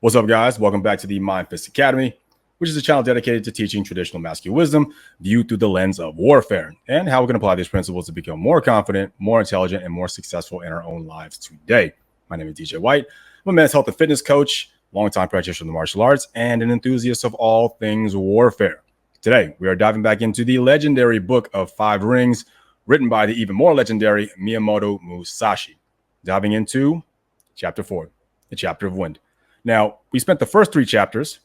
What's up, guys? Welcome back to the Mind Fist Academy, which is a channel dedicated to teaching traditional masculine wisdom viewed through the lens of warfare and how we can apply these principles to become more confident, more intelligent, and more successful in our own lives today. My name is DJ White. I'm a men's health and fitness coach, longtime practitioner of the martial arts, and an enthusiast of all things warfare. Today, we are diving back into the legendary book of Five Rings, written by the even more legendary Miyamoto Mushashi. Diving into Chapter 4, the Chapter of Wind. Now, we spent the first three chapters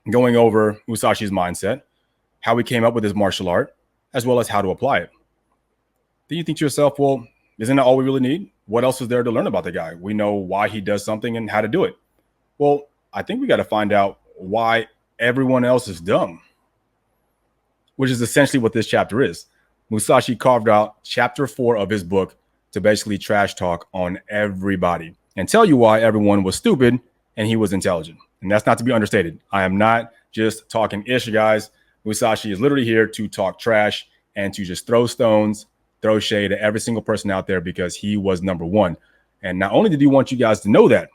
going over Musashi's mindset, how he came up with his martial art, as well as how to apply it. Then you think to yourself, well, isn't that all we really need? What else is there to learn about the guy? We know why he does something and how to do it. Well, I think we got to find out why everyone else is dumb, which is essentially what this chapter is. Musashi carved out chapter 4 of his book to basically trash talk on everybody and tell you why everyone was stupid and he was intelligent. And that's not to be understated. I am not just talking ish, guys. Musashi is literally here to talk trash and to just throw stones, throw shade at every single person out there because he was number one. And not only did he want you guys to know that,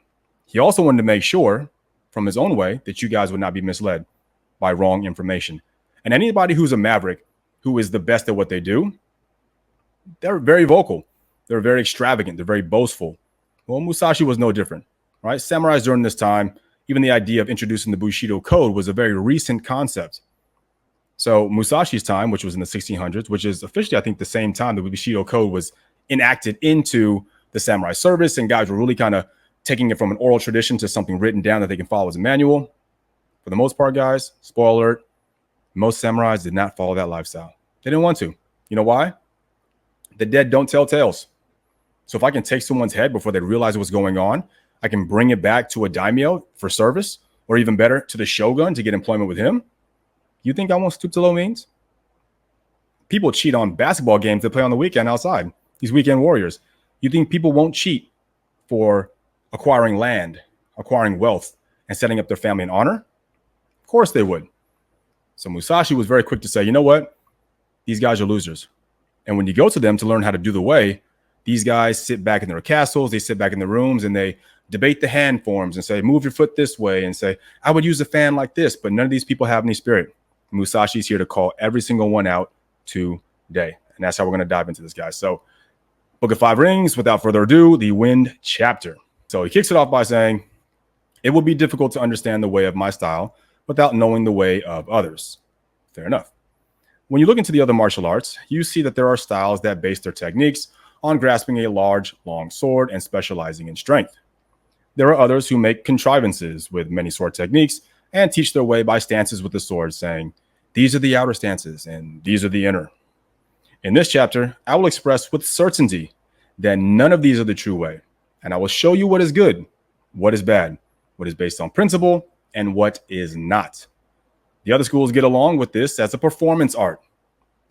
he also wanted to make sure from his own way that you guys would not be misled by wrong information. And anybody who's a maverick, who is the best at what they do, they're very vocal. They're very extravagant. They're very boastful. Well, Musashi was no different. Right? Samurais during this time, even the idea of introducing the Bushido Code was a very recent concept. So Musashi's time, which was in the 1600s, which is officially, I think, the same time the Bushido Code was enacted into the samurai service, and guys were really kind of taking it from an oral tradition to something written down that they can follow as a manual. For the most part, guys, spoiler alert, most samurais did not follow that lifestyle. They didn't want to. You know why? The dead don't tell tales. So if I can take someone's head before they realize what's going on, I can bring it back to a daimyo for service, or even better, to the shogun to get employment with him. You think I won't stoop to low means? People cheat on basketball games they play on the weekend outside. These weekend warriors. You think people won't cheat for acquiring land, acquiring wealth, and setting up their family in honor? Of course they would. So Musashi was very quick to say, you know what? These guys are losers. And when you go to them to learn how to do the way, these guys sit back in their castles, they sit back in the rooms, and they debate the hand forms and say, move your foot this way, and say, I would use a fan like this, but none of these people have any spirit. Musashi's here to call every single one out today. And that's how we're going to dive into this, guys. So Book of Five Rings, without further ado, the Wind chapter. So he kicks it off by saying, it would be difficult to understand the way of my style without knowing the way of others. Fair enough. When you look into the other martial arts, you see that there are styles that base their techniques on grasping a large, long sword and specializing in strength. There are others who make contrivances with many sword techniques and teach their way by stances with the sword, saying, these are the outer stances and these are the inner. In this chapter, I will express with certainty that none of these are the true way, and I will show you what is good, what is bad, what is based on principle, and what is not. The other schools get along with this as a performance art,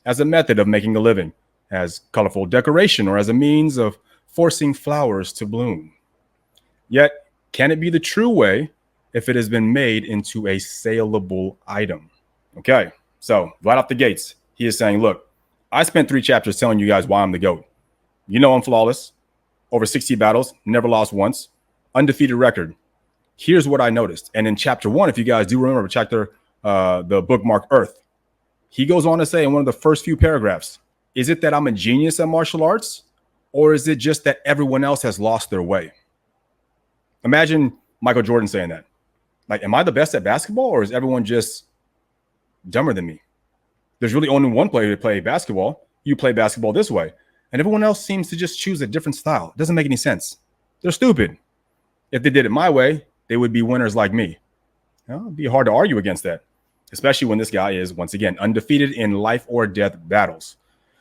as a method of making a living, as colorful decoration, or as a means of forcing flowers to bloom. Yet, can it be the true way if it has been made into a saleable item? Okay, so right off the gates, he is saying, look, I spent 3 chapters telling you guys why I'm the GOAT. You know I'm flawless, over 60 battles, never lost once, undefeated record. Here's what I noticed. And in chapter 1, if you guys do remember the bookmark Earth, he goes on to say in one of the first few paragraphs, is it that I'm a genius at martial arts, or is it just that everyone else has lost their way? Imagine Michael Jordan saying that. Like, am I the best at basketball, or is everyone just dumber than me? There's really only one player to play basketball. You play basketball this way. And everyone else seems to just choose a different style. It doesn't make any sense. They're stupid. If they did it my way, they would be winners like me. It'd be hard to argue against that, especially when this guy is, once again, undefeated in life or death battles.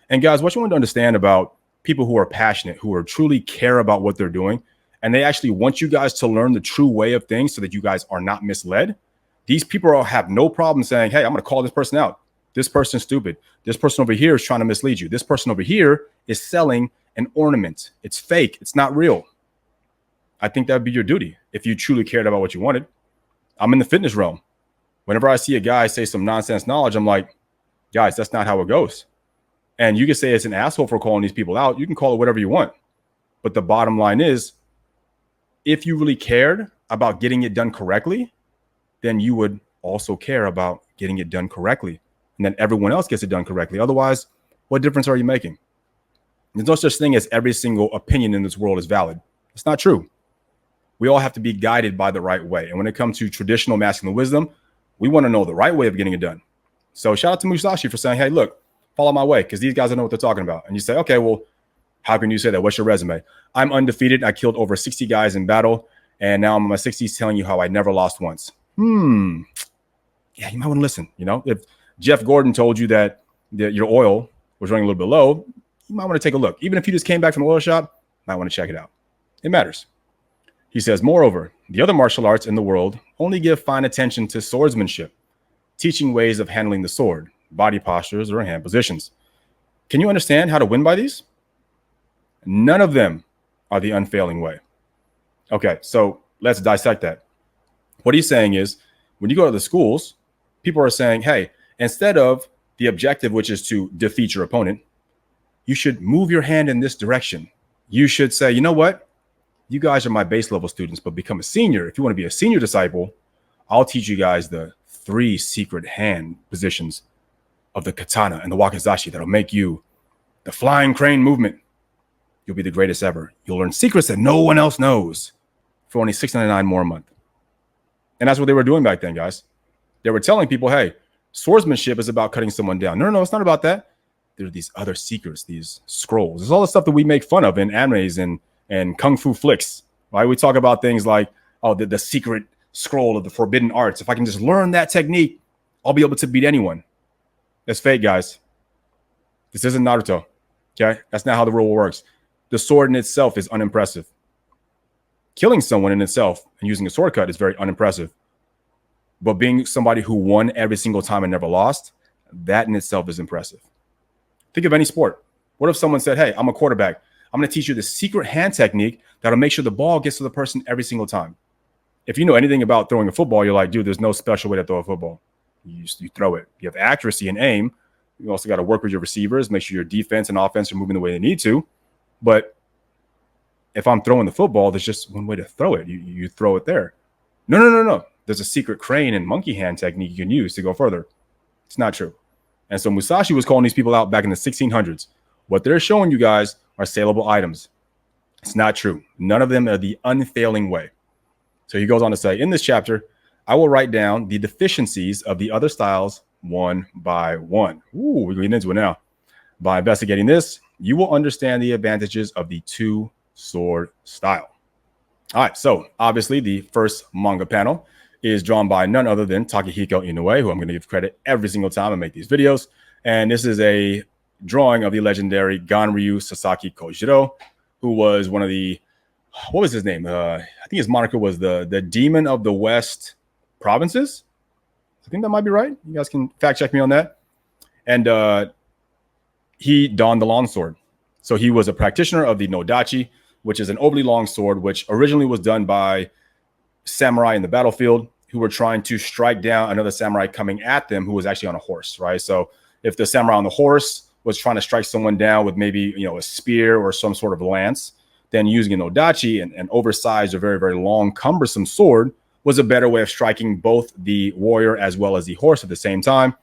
And guys, what you want to understand about people who are passionate, who are truly care about what they're doing, and they actually want you guys to learn the true way of things so that you guys are not misled. These people all have no problem saying, hey, I'm going to call this person out. This person's stupid. This person over here is trying to mislead you. This person over here is selling an ornament. It's fake. It's not real. I think that would be your duty if you truly cared about what you wanted. I'm in the fitness realm. Whenever I see a guy say some nonsense knowledge, I'm like, guys, that's not how it goes. And you can say it's an asshole for calling these people out. You can call it whatever you want. But the bottom line is, if you really cared about getting it done correctly, then you would also care about getting it done correctly, and then everyone else gets it done correctly. Otherwise, what difference are you making? There's no such thing as every single opinion in this world is valid. It's not true. We all have to be guided by the right way. And when it comes to traditional masculine wisdom, we want to know the right way of getting it done. So shout out to Musashi for saying, hey, look, follow my way, because these guys don't know what they're talking about. And you say, okay, well, how can you say that? What's your resume? I'm undefeated. I killed over 60 guys in battle. And now I'm in my 60s telling you how I never lost once. Yeah, you might want to listen. You know, if Jeff Gordon told you that your oil was running a little bit low, you might want to take a look. Even if you just came back from the oil shop, you might want to check it out. It matters. He says, moreover, the other martial arts in the world only give fine attention to swordsmanship, teaching ways of handling the sword, body postures, or hand positions. Can you understand how to win by these? None of them are the unfailing way. Okay, so let's dissect that. What he's saying is, when you go to the schools, people are saying, hey, instead of the objective, which is to defeat your opponent, you should move your hand in this direction. You should say, you know what? You guys are my base level students, but become a senior. If you want to be a senior disciple, I'll teach you guys the 3 secret hand positions of the katana and the wakizashi that'll make you the flying crane movement. You'll be the greatest ever. You'll learn secrets that no one else knows for only $6.99 more a month. And that's what they were doing back then, guys. They were telling people, hey, swordsmanship is about cutting someone down. No, it's not about that. There are these other secrets, these scrolls. There's all the stuff that we make fun of in animes and kung fu flicks, right? We talk about things like, oh, the secret scroll of the forbidden arts. If I can just learn that technique, I'll be able to beat anyone. That's fake, guys. This isn't Naruto, okay? That's not how the rule works. The sword in itself is unimpressive. Killing someone in itself and using a sword cut is very unimpressive. But being somebody who won every single time and never lost, that in itself is impressive. Think of any sport. What if someone said, hey, I'm a quarterback. I'm going to teach you the secret hand technique that'll make sure the ball gets to the person every single time. If you know anything about throwing a football, you're like, dude, there's no special way to throw a football. You throw it. You have accuracy and aim. You also got to work with your receivers, make sure your defense and offense are moving the way they need to. But if I'm throwing the football, there's just one way to throw it. You throw it there. No. There's a secret crane and monkey hand technique you can use to go further. It's not true. And so Musashi was calling these people out back in the 1600s. What they're showing you guys are saleable items. It's not true. None of them are the unfailing way. So he goes on to say, in this chapter, I will write down the deficiencies of the other styles one by one. Ooh, we're getting into it now. By investigating this, you will understand the advantages of the two-sword style. All right, so obviously the first manga panel is drawn by none other than Takehiko Inoue, who I'm going to give credit every single time I make these videos. And this is a drawing of the legendary Ganryu Sasaki Kojiro, who was one of the, what was his name? I think his moniker was the Demon of the West Provinces. I think that might be right. You guys can fact check me on that. And he donned the longsword. So he was a practitioner of the Nodachi, which is an overly long sword, which originally was done by samurai in the battlefield who were trying to strike down another samurai coming at them who was actually on a horse, right? So if the samurai on the horse was trying to strike someone down with maybe, a spear or some sort of lance, then using an odachi, an oversized or very, very long, cumbersome sword, was a better way of striking both the warrior as well as the horse at the same time,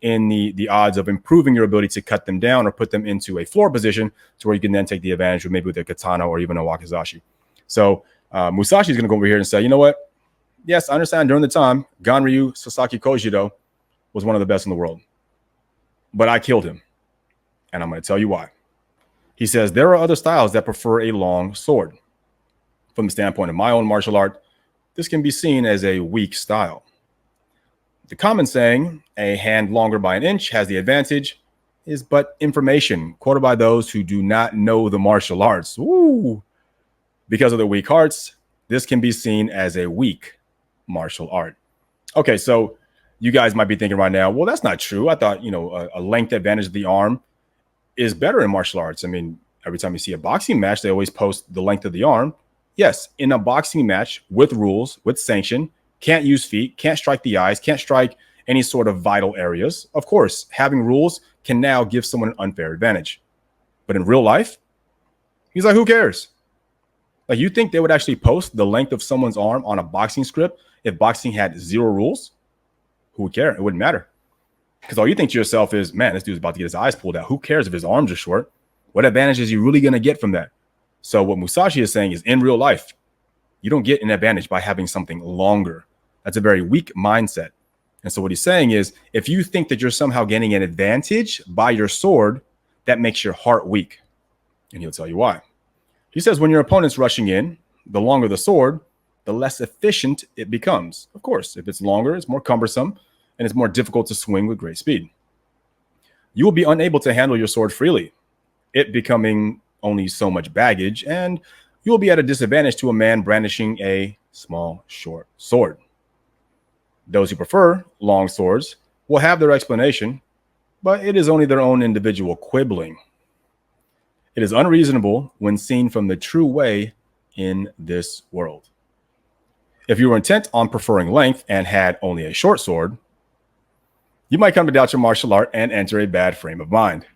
in the odds of improving your ability to cut them down or put them into a floor position to where you can then take the advantage of maybe with a katana or even a wakizashi. So Musashi is going to go over here and say, you know what? Yes, I understand during the time, Ganryu Sasaki Kojiro was one of the best in the world. But I killed him. And I'm going to tell you why. He says, there are other styles that prefer a long sword. From the standpoint of my own martial art, this can be seen as a weak style. The common saying, a hand longer by an inch has the advantage, is but information quoted by those who do not know the martial arts. Ooh. Because of their weak hearts, this can be seen as a weak martial art. Okay, so you guys might be thinking right now, well, that's not true. I thought, a length advantage of the arm is better in martial arts. I mean, every time you see a boxing match, they always post the length of the arm. Yes, in a boxing match with rules, with sanction, can't use feet, can't strike the eyes, can't strike any sort of vital areas. Of course, having rules can now give someone an unfair advantage. But in real life, he's like, who cares? Like, you think they would actually post the length of someone's arm on a boxing script if boxing had zero rules? Who would care? It wouldn't matter. Because all you think to yourself is, man, this dude's about to get his eyes pulled out. Who cares if his arms are short? What advantage is he really going to get from that? So what Musashi is saying is, in real life, you don't get an advantage by having something longer. That's a very weak mindset. And so what he's saying is, if you think that you're somehow getting an advantage by your sword, that makes your heart weak. And he'll tell you why. He says, when your opponent's rushing in, the longer the sword, the less efficient it becomes. Of course, if it's longer, it's more cumbersome, and it's more difficult to swing with great speed. You will be unable to handle your sword freely, it becoming only so much baggage, and you will be at a disadvantage to a man brandishing a small, short sword. Those who prefer long swords will have their explanation, but it is only their own individual quibbling. It is unreasonable when seen from the true way in this world. If you were intent on preferring length and had only a short sword, you might come to doubt your martial art and enter a bad frame of mind.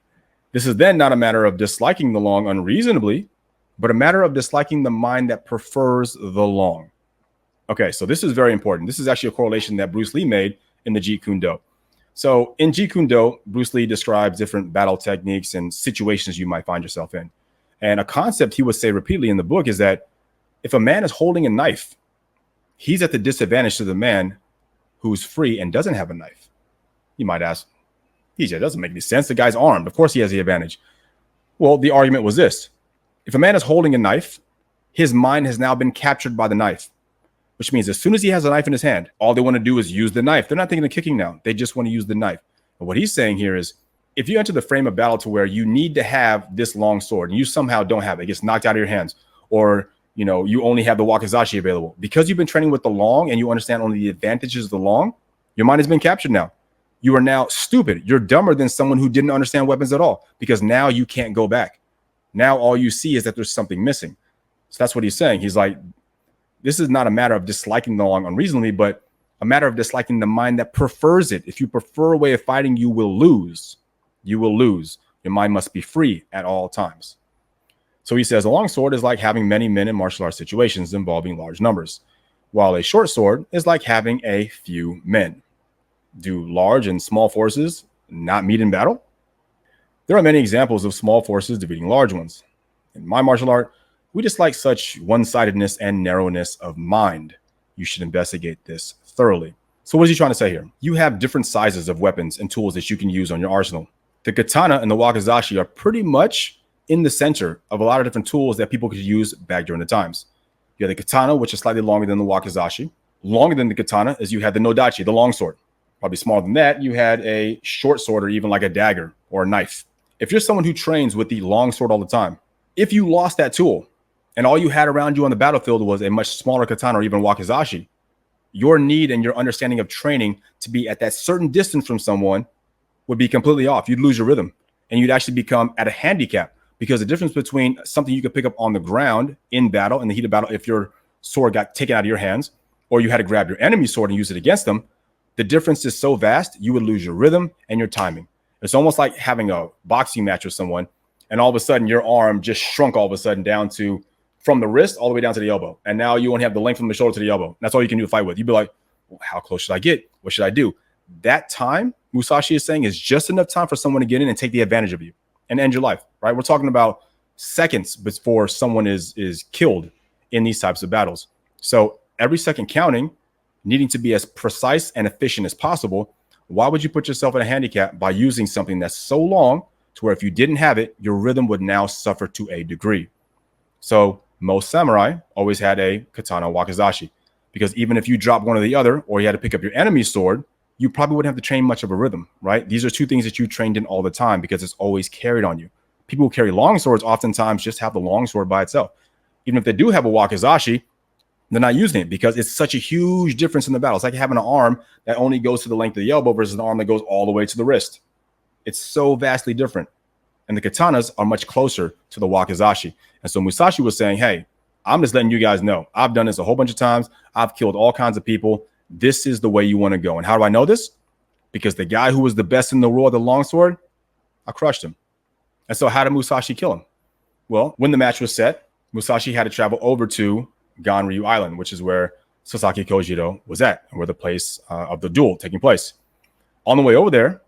This is then not a matter of disliking the long unreasonably, but a matter of disliking the mind that prefers the long. Okay, so this is very important. This is actually a correlation that Bruce Lee made in the Jeet Kune Do. So in Jeet Kune Do, Bruce Lee describes different battle techniques and situations you might find yourself in. And a concept he would say repeatedly in the book is that if a man is holding a knife, he's at the disadvantage to the man who's free and doesn't have a knife. You might ask, it doesn't make any sense. The guy's armed. Of course he has the advantage. Well, the argument was this. If a man is holding a knife, his mind has now been captured by the knife, which means as soon as he has a knife in his hand, all they want to do is use the knife. They're not thinking of kicking now. They just want to use the knife. And what he's saying here is, if you enter the frame of battle to where you need to have this long sword and you somehow don't have it, it gets knocked out of your hands, or you only have the wakizashi available, because you've been training with the long and you understand only the advantages of the long, your mind has been captured now. You are now stupid. You're dumber than someone who didn't understand weapons at all, because now you can't go back. Now all you see is that there's something missing. So that's what he's saying. He's like, this is not a matter of disliking the long unreasonably, but a matter of disliking the mind that prefers it. If you prefer a way of fighting, you will lose. You will lose. Your mind must be free at all times. So he says a long sword is like having many men in martial arts situations involving large numbers, while a short sword is like having a few men. Do large and small forces not meet in battle? There are many examples of small forces defeating large ones. In my martial art, we dislike such one-sidedness and narrowness of mind. You should investigate this thoroughly. So what is he trying to say here? You have different sizes of weapons and tools that you can use on your arsenal. The katana and the wakizashi are pretty much in the center of a lot of different tools that people could use back during the times. You have the katana, which is slightly longer than the wakizashi. Longer than the katana is you had the nodachi, the long sword. Probably smaller than that, you had a short sword or even like a dagger or a knife. If you're someone who trains with the long sword all the time, if you lost that tool and all you had around you on the battlefield was a much smaller katana or even wakizashi, your need and your understanding of training to be at that certain distance from someone would be completely off. You'd lose your rhythm and you'd actually become at a handicap, because the difference between something you could pick up on the ground in battle, in the heat of battle, if your sword got taken out of your hands, or you had to grab your enemy's sword and use it against them, the difference is so vast, you would lose your rhythm and your timing. It's almost like having a boxing match with someone, and all of a sudden your arm just shrunk all of a sudden down to, from the wrist all the way down to the elbow. And now you only have the length from the shoulder to the elbow. That's all you can do to fight with. You'd be like, well, how close should I get? What should I do? That time, Musashi is saying, is just enough time for someone to get in and take the advantage of you and end your life, right? We're talking about seconds before someone is killed in these types of battles. So every second counting, needing to be as precise and efficient as possible. Why would you put yourself in a handicap by using something that's so long to where if you didn't have it, your rhythm would now suffer to a degree? So most samurai always had a katana wakizashi, because even if you dropped one or the other, or you had to pick up your enemy's sword, you probably wouldn't have to train much of a rhythm, right? These are two things that you trained in all the time because it's always carried on you. People who carry long swords oftentimes just have the long sword by itself. Even if they do have a wakizashi, they're not using it because it's such a huge difference in the battle. It's like having an arm that only goes to the length of the elbow versus an arm that goes all the way to the wrist. It's so vastly different. And the katanas are much closer to the wakizashi. And so Musashi was saying, hey, I'm just letting you guys know. I've done this a whole bunch of times. I've killed all kinds of people. This is the way you want to go. And how do I know this? Because the guy who was the best in the world, the longsword, I crushed him. And so how did Musashi kill him? Well, when the match was set, Musashi had to travel over to Ganryu Island, which is where Sasaki Kojiro was at, and where the place of the duel taking place. On the way over there,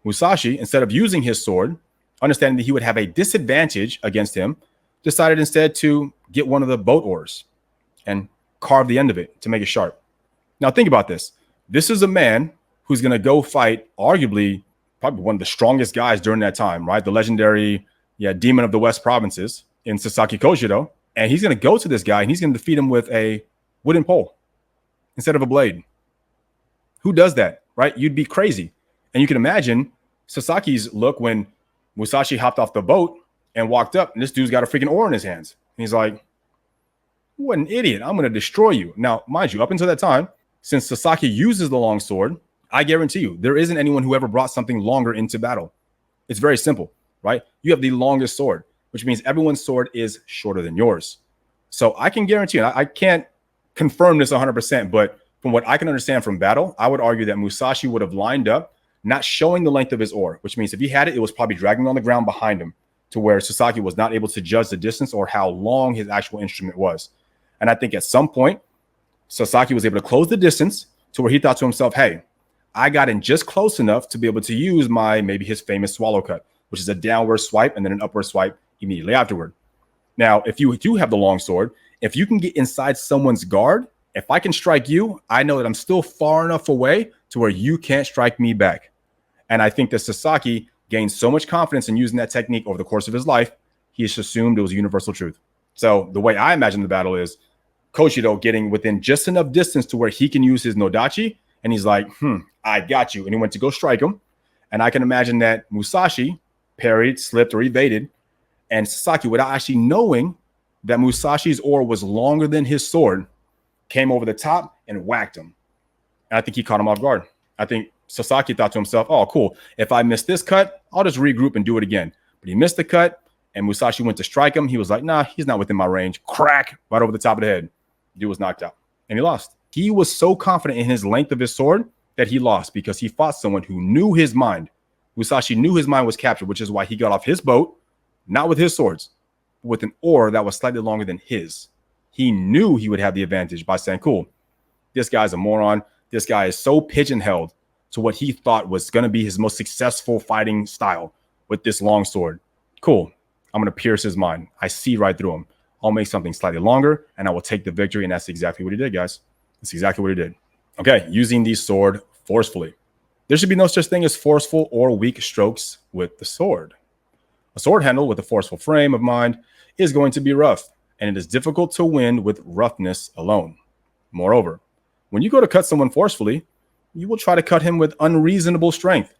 Musashi, instead of using his sword, understanding that he would have a disadvantage against him, decided instead to get one of the boat oars and carve the end of it to make it sharp. Now think about this. This is a man who's going to go fight arguably probably one of the strongest guys during that time, right? The legendary demon of the West provinces in Sasaki Kojiro. And he's going to go to this guy and he's going to defeat him with a wooden pole instead of a blade. Who does that, right? You'd be crazy. And you can imagine Sasaki's look when Musashi hopped off the boat and walked up, and this dude's got a freaking oar in his hands. And he's like, what an idiot. I'm going to destroy you. Now, mind you, up until that time, since Sasaki uses the long sword, I guarantee you, there isn't anyone who ever brought something longer into battle. It's very simple, right? You have the longest sword, which means everyone's sword is shorter than yours. So I can guarantee you, I can't confirm this 100%, but from what I can understand from battle, I would argue that Musashi would have lined up, not showing the length of his oar, which means if he had it, it was probably dragging on the ground behind him to where Sasaki was not able to judge the distance or how long his actual instrument was. And I think at some point, Sasaki was able to close the distance to where he thought to himself, hey, I got in just close enough to be able to use maybe his famous swallow cut, which is a downward swipe and then an upward swipe immediately afterward. Now, if you do have the long sword, if you can get inside someone's guard, if I can strike you, I know that I'm still far enough away to where you can't strike me back. And I think that Sasaki gained so much confidence in using that technique over the course of his life, he just assumed it was universal truth. So the way I imagine the battle is Kojiro getting within just enough distance to where he can use his Nodachi, and he's like, I got you. And he went to go strike him. And I can imagine that Musashi parried, slipped, or evaded, and Sasaki, without actually knowing that Musashi's oar was longer than his sword, came over the top and whacked him. And I think he caught him off guard. I think Sasaki thought to himself, oh, cool. If I miss this cut, I'll just regroup and do it again. But he missed the cut, and Musashi went to strike him. He was like, nah, he's not within my range. Crack, right over the top of the head. Dude was knocked out, and he lost. He was so confident in his length of his sword that he lost because he fought someone who knew his mind. Musashi knew his mind was captured, which is why he got off his boat, not with his swords, but with an oar that was slightly longer than his. He knew he would have the advantage by saying, cool, this guy's a moron. This guy is so pigeon-held to what he thought was going to be his most successful fighting style with this long sword. Cool. I'm going to pierce his mind. I see right through him. I'll make something slightly longer, and I will take the victory, and that's exactly what he did, guys. That's exactly what he did. Okay, using the sword forcefully. There should be no such thing as forceful or weak strokes with the sword. A sword handle with a forceful frame of mind is going to be rough, and it is difficult to win with roughness alone. Moreover, when you go to cut someone forcefully, you will try to cut him with unreasonable strength,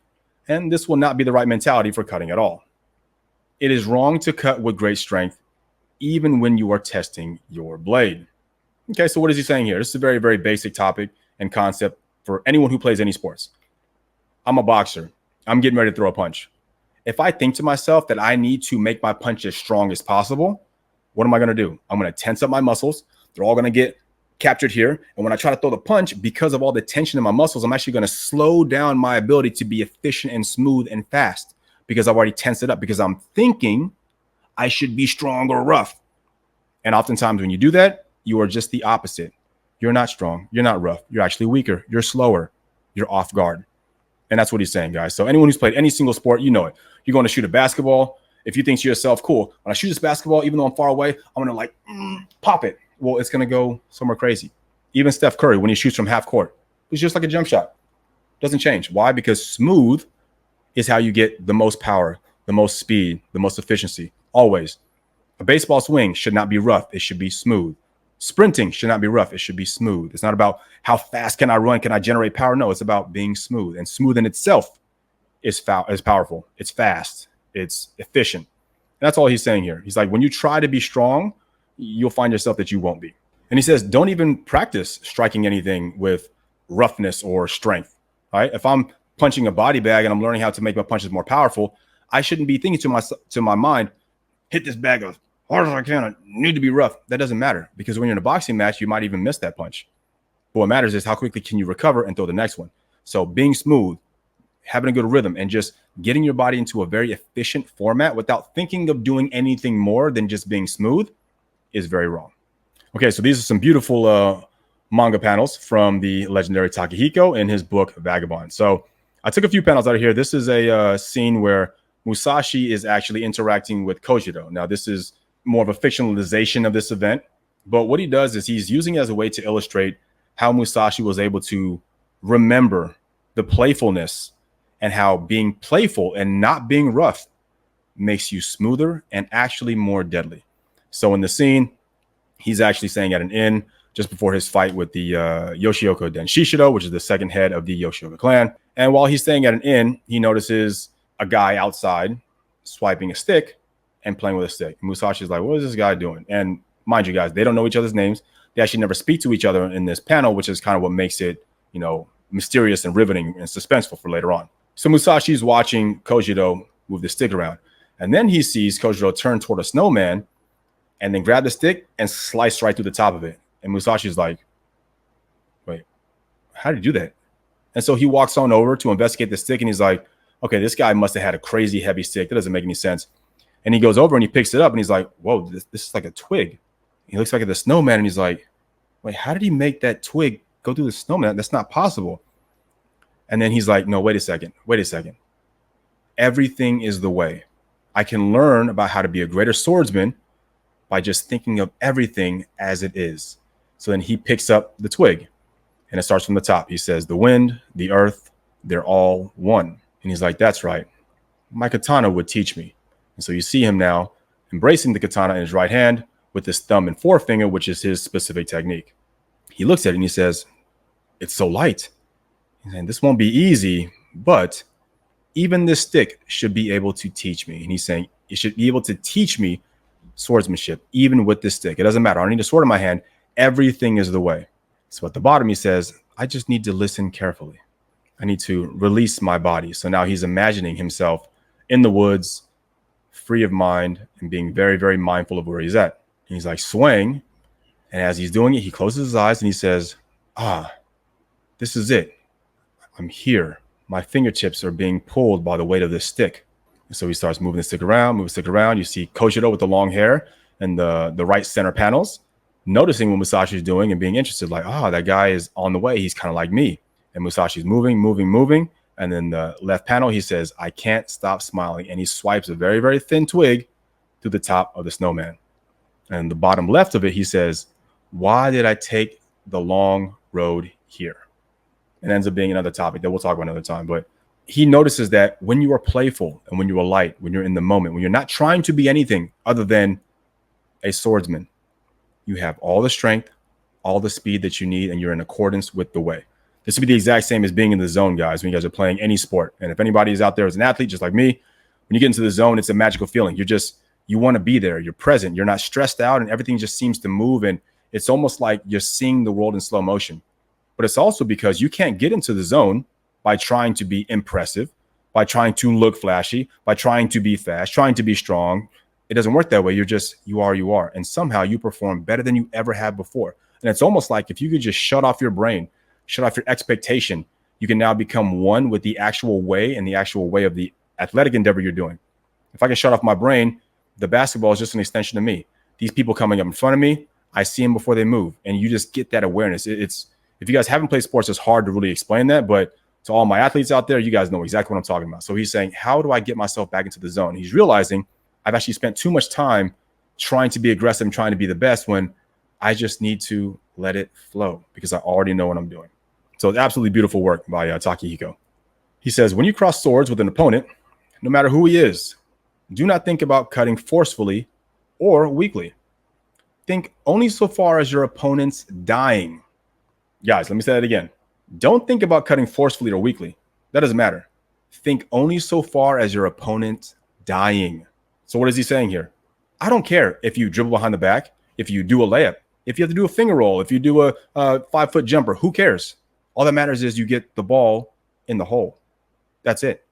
and this will not be the right mentality for cutting at all. It is wrong to cut with great strength, even when you are testing your blade. Okay, so what is he saying here? This is a very, very basic topic and concept for anyone who plays any sports. I'm a boxer. I'm getting ready to throw a punch. If I think to myself that I need to make my punch as strong as possible, what am I going to do? I'm going to tense up my muscles. They're all going to get captured here. And when I try to throw the punch, because of all the tension in my muscles, I'm actually going to slow down my ability to be efficient and smooth and fast because I've already tensed it up because I'm thinking I should be strong or rough. And oftentimes when you do that, you are just the opposite. You're not strong. You're not rough. You're actually weaker. You're slower. You're off guard. And that's what he's saying, guys. So anyone who's played any single sport, you know it. You're going to shoot a basketball. If you think to yourself, cool, when I shoot this basketball, even though I'm far away, I'm going to pop it. Well, it's going to go somewhere crazy. Even Steph Curry, when he shoots from half court, it's just like a jump shot. Doesn't change. Why? Because smooth is how you get the most power, the most speed, the most efficiency. Always. A baseball swing should not be rough. It should be smooth. Sprinting should not be rough. It should be smooth. It's not about how fast can I run? Can I generate power? No, it's about being smooth. And smooth in itself is powerful. It's fast. It's efficient. And that's all he's saying here. He's like, when you try to be strong, you'll find yourself that you won't be. And he says, don't even practice striking anything with roughness or strength. Right? If I'm punching a body bag and I'm learning how to make my punches more powerful, I shouldn't be thinking to my mind, hit this bag as hard as I can. I need to be rough. That doesn't matter because when you're in a boxing match, you might even miss that punch. But what matters is how quickly can you recover and throw the next one. So being smooth, having a good rhythm, and just getting your body into a very efficient format without thinking of doing anything more than just being smooth is very wrong. Okay, so these are some beautiful manga panels from the legendary Takehiko in his book Vagabond. So I took a few panels out of here. This is a scene where Musashi is actually interacting with Kojiro. Now, this is more of a fictionalization of this event, but what he does is he's using it as a way to illustrate how Musashi was able to remember the playfulness and how being playful and not being rough makes you smoother and actually more deadly. So in the scene, he's actually staying at an inn just before his fight with the Yoshioka Denshishido, which is the second head of the Yoshioka clan. And while he's staying at an inn, he notices a guy outside swiping a stick and playing with a stick. Musashi's like, what is this guy doing? And mind you guys, they don't know each other's names. They actually never speak to each other in this panel, which is kind of what makes it, mysterious and riveting and suspenseful for later on. So Musashi's watching Kojiro move the stick around. And then he sees Kojiro turn toward a snowman and then grab the stick and slice right through the top of it. And Musashi's like, wait, how did you do that? And so he walks on over to investigate the stick, and he's like, okay, this guy must have had a crazy heavy stick. That doesn't make any sense. And he goes over and he picks it up, and he's like, whoa, this is like a twig. He looks like the snowman, and he's like, wait, how did he make that twig go through the snowman? That's not possible. And then he's like, no, wait a second. Everything is the way. I can learn about how to be a greater swordsman by just thinking of everything as it is. So then he picks up the twig, and it starts from the top. He says, the wind, the earth, they're all one. And he's like, that's right. My katana would teach me. And so you see him now embracing the katana in his right hand with his thumb and forefinger, which is his specific technique. He looks at it and he says, it's so light. He's saying, this won't be easy, but even this stick should be able to teach me. And he's saying, it should be able to teach me swordsmanship, even with this stick. It doesn't matter. I don't need a sword in my hand. Everything is the way. So at the bottom, he says, I just need to listen carefully. I need to release my body. So now he's imagining himself in the woods, free of mind, and being very, very mindful of where he's at. And he's like swaying. And as he's doing it, he closes his eyes and he says, this is it. I'm here. My fingertips are being pulled by the weight of this stick. And so he starts moving the stick around, You see Kojiro with the long hair and the right center panels, noticing what Musashi's doing and being interested, like, that guy is on the way. He's kind of like me. And Musashi's moving. And then the left panel, he says, I can't stop smiling. And he swipes a very, very thin twig to the top of the snowman. And the bottom left of it, he says, why did I take the long road here? It ends up being another topic that we'll talk about another time. But he notices that when you are playful and when you are light, when you're in the moment, when you're not trying to be anything other than a swordsman, you have all the strength, all the speed that you need, and you're in accordance with the way. This would be the exact same as being in the zone, guys, when you guys are playing any sport. And if anybody is out there as an athlete, just like me, when you get into the zone, it's a magical feeling. You want to be there. You're present. You're not stressed out, and everything just seems to move. And it's almost like you're seeing the world in slow motion. But it's also because you can't get into the zone by trying to be impressive, by trying to look flashy, by trying to be fast, trying to be strong. It doesn't work that way. You are. And somehow you perform better than you ever have before. And it's almost like if you could just shut off your brain, shut off your expectation, you can now become one with the actual way and the actual way of the athletic endeavor you're doing. If I can shut off my brain, the basketball is just an extension of me. These people coming up in front of me, I see them before they move. And you just get that awareness. If you guys haven't played sports, it's hard to really explain that. But to all my athletes out there, you guys know exactly what I'm talking about. So he's saying, how do I get myself back into the zone? He's realizing I've actually spent too much time trying to be aggressive and trying to be the best when I just need to let it flow because I already know what I'm doing. So it's absolutely beautiful work by Takehiko. He says, when you cross swords with an opponent, no matter who he is, do not think about cutting forcefully or weakly. Think only so far as your opponent's dying. Guys, let me say that again. Don't think about cutting forcefully or weakly. That doesn't matter. Think only so far as your opponent's dying. So what is he saying here? I don't care if you dribble behind the back, if you do a layup, if you have to do a finger roll, if you do a 5-foot jumper, who cares? All that matters is you get the ball in the hole. That's it.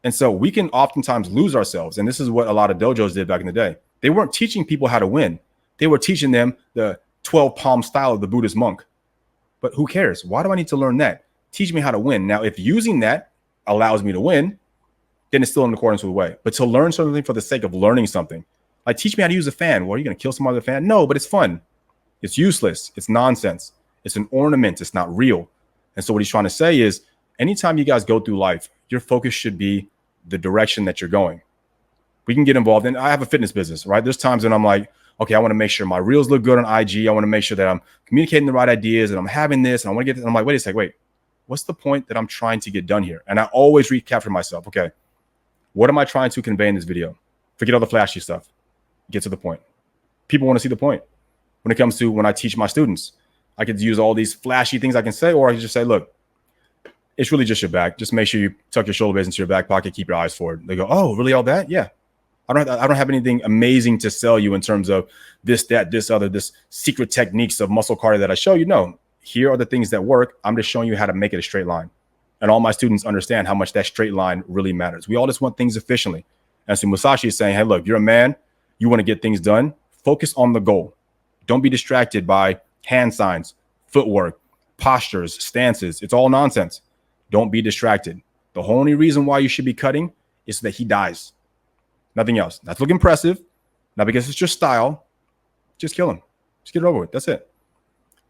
And so we can oftentimes lose ourselves. And this is what a lot of dojos did back in the day. They weren't teaching people how to win. They were teaching them the 12 palm style of the Buddhist monk. But who cares? Why do I need to learn that? Teach me how to win. Now, if using that allows me to win, then it's still in accordance with the way. But to learn something for the sake of learning something, Like, teach me how to use a fan. Well, are you going to kill someone with a fan? No, but it's fun. It's useless. It's nonsense. It's an ornament. It's not real. And so what he's trying to say is anytime you guys go through life, your focus should be the direction that you're going. We can get involved. And I have a fitness business, right? There's times when I'm like, okay, I want to make sure my reels look good on IG. I want to make sure that I'm communicating the right ideas and I'm having this and I want to get this. And I'm like, wait a second, wait, what's the point that I'm trying to get done here? And I always recap for myself. Okay, what am I trying to convey in this video? Forget all the flashy stuff. Get to the point. People want to see the point. When it comes to when I teach my students, I could use all these flashy things I can say, or I can just say, look, it's really just your back. Just make sure you tuck your shoulder blades into your back pocket, keep your eyes forward. They go, oh, really all that? Yeah. I don't have anything amazing to sell you in terms of this, that, this, other, this secret techniques of muscle cardio that I show you. No, here are the things that work. I'm just showing you how to make it a straight line. And all my students understand how much that straight line really matters. We all just want things efficiently. And so Musashi is saying, hey, look, you're a man. You want to get things done. Focus on the goal. Don't be distracted by hand signs, footwork, postures, stances. It's all nonsense. Don't be distracted. The only reason why you should be cutting is so that he dies. Nothing else. That's look impressive. Not because it's your style. Just kill him. Just get it over with. That's it.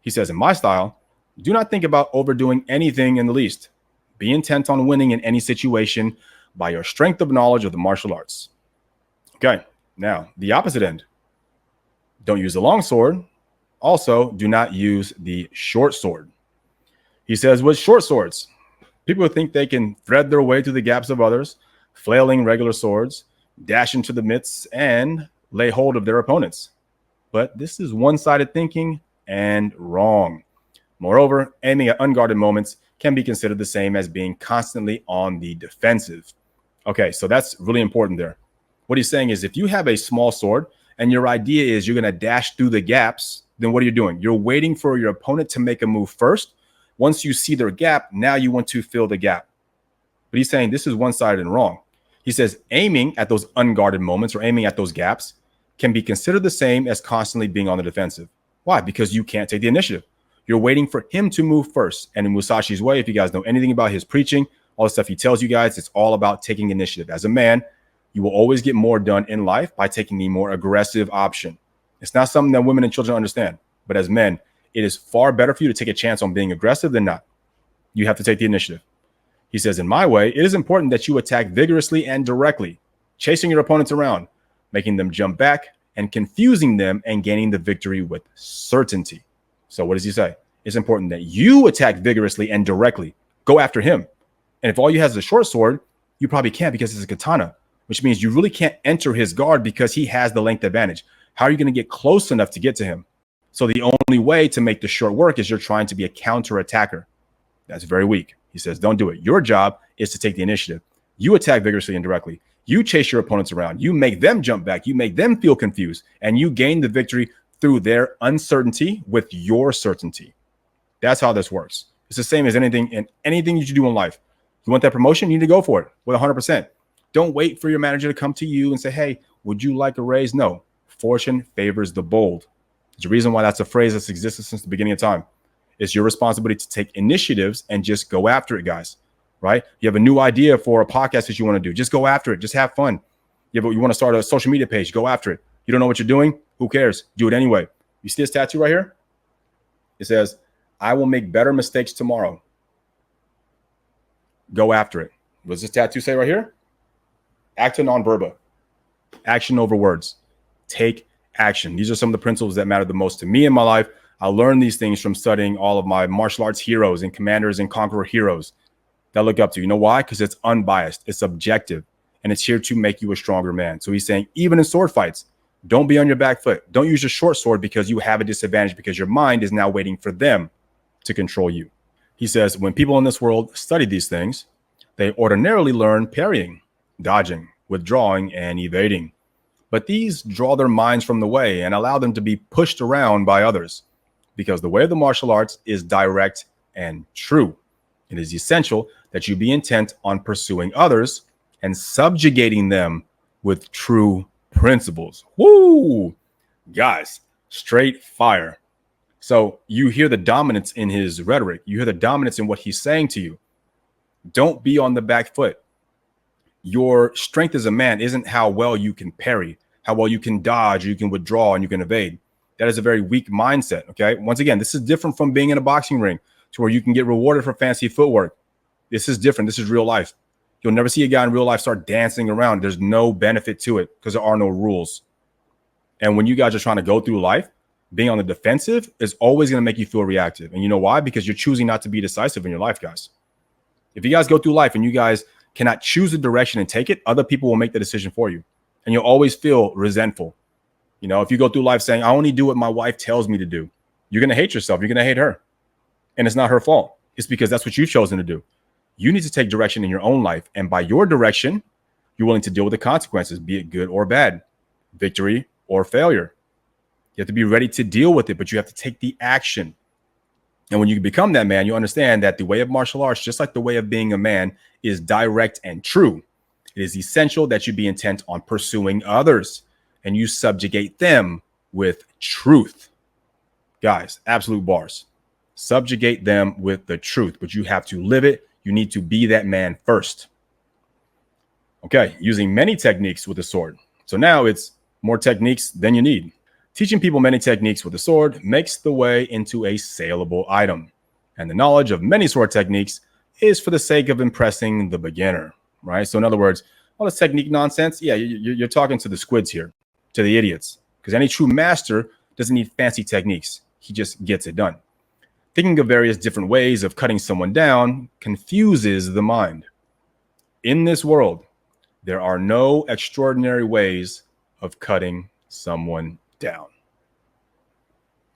He says, in my style, do not think about overdoing anything in the least. Be intent on winning in any situation by your strength of knowledge of the martial arts. Okay. Now, the opposite end. Don't use the long sword. Also, do not use the short sword. He says, with short swords, people think they can thread their way through the gaps of others, flailing regular swords, dash into the midst, and lay hold of their opponents. But this is one-sided thinking and wrong. Moreover, aiming at unguarded moments can be considered the same as being constantly on the defensive. Okay, so that's really important there. What he's saying is if you have a small sword and your idea is you're going to dash through the gaps, then what are you doing? You're waiting for your opponent to make a move first. Once you see their gap, now you want to fill the gap. But he's saying this is one-sided and wrong. He says aiming at those unguarded moments or aiming at those gaps can be considered the same as constantly being on the defensive. Why? Because you can't take the initiative. You're waiting for him to move first. And in Musashi's way, if you guys know anything about his preaching, all the stuff he tells you guys, it's all about taking initiative. As a man, you will always get more done in life by taking the more aggressive option. It's not something that women and children understand. But as men, it is far better for you to take a chance on being aggressive than not. You have to take the initiative. He says, in my way, it is important that you attack vigorously and directly, chasing your opponents around, making them jump back, and confusing them and gaining the victory with certainty. So what does he say? It's important that you attack vigorously and directly. Go after him. And if all you have is a short sword, you probably can't because it's a katana, which means you really can't enter his guard because he has the length advantage. How are you going to get close enough to get to him? So the only way to make the short work is you're trying to be a counter attacker. That's very weak. He says, don't do it. Your job is to take the initiative. You attack vigorously and directly. You chase your opponents around. You make them jump back. You make them feel confused. And you gain the victory through their uncertainty with your certainty. That's how this works. It's the same as anything you do in life. You want that promotion? You need to go for it with 100%. Don't wait for your manager to come to you and say, hey, would you like a raise? No. Fortune favors the bold. There's a reason why that's a phrase that's existed since the beginning of time. It's your responsibility to take initiatives and just go after it, guys, right? You have a new idea for a podcast that you want to do. Just go after it. Just have fun. You want to start a social media page. Go after it. You don't know what you're doing? Who cares? Do it anyway. You see this tattoo right here? It says, I will make better mistakes tomorrow. Go after it. What does this tattoo say right here? Acta non verba. Action over words. Take action. These are some of the principles that matter the most to me in my life. I learned these things from studying all of my martial arts heroes and commanders and conqueror heroes that I look up to. You know why? Because it's unbiased, it's objective, and it's here to make you a stronger man. So he's saying, even in sword fights, don't be on your back foot. Don't use your short sword because you have a disadvantage because your mind is now waiting for them to control you. He says, when people in this world study these things, they ordinarily learn parrying, dodging, withdrawing, and evading. But these draw their minds from the way and allow them to be pushed around by others. Because the way of the martial arts is direct and true. It is essential that you be intent on pursuing others and subjugating them with true principles. Woo! Guys, straight fire. So you hear the dominance in his rhetoric. You hear the dominance in what he's saying to you. Don't be on the back foot. Your strength as a man isn't how well you can parry, how well you can dodge, or you can withdraw, and you can evade. That is a very weak mindset. Okay. Once again, this is different from being in a boxing ring to where you can get rewarded for fancy footwork. This is different. This is real life. You'll never see a guy in real life start dancing around. There's no benefit to it because there are no rules. And when you guys are trying to go through life, being on the defensive is always going to make you feel reactive. And you know why? Because you're choosing not to be decisive in your life, guys. If you guys go through life and you guys cannot choose a direction and take it, other people will make the decision for you. And you'll always feel resentful. You know, if you go through life saying, I only do what my wife tells me to do, you're going to hate yourself. You're going to hate her. And it's not her fault. It's because that's what you've chosen to do. You need to take direction in your own life. And by your direction, you're willing to deal with the consequences, be it good or bad, victory or failure. You have to be ready to deal with it, but you have to take the action. And when you become that man, you understand that the way of martial arts, just like the way of being a man, is direct and true. It is essential that you be intent on pursuing others and you subjugate them with truth. Guys, absolute bars. Subjugate them with the truth, but you have to live it. You need to be that man first. Okay, using many techniques with the sword. So now it's more techniques than you need. Teaching people many techniques with the sword makes the way into a saleable item. And the knowledge of many sword techniques is for the sake of impressing the beginner, right? So in other words, all this technique nonsense, yeah, you're talking to the squids here, to the idiots, because any true master doesn't need fancy techniques. He just gets it done. Thinking of various different ways of cutting someone down confuses the mind. In this world, there are no extraordinary ways of cutting someone down.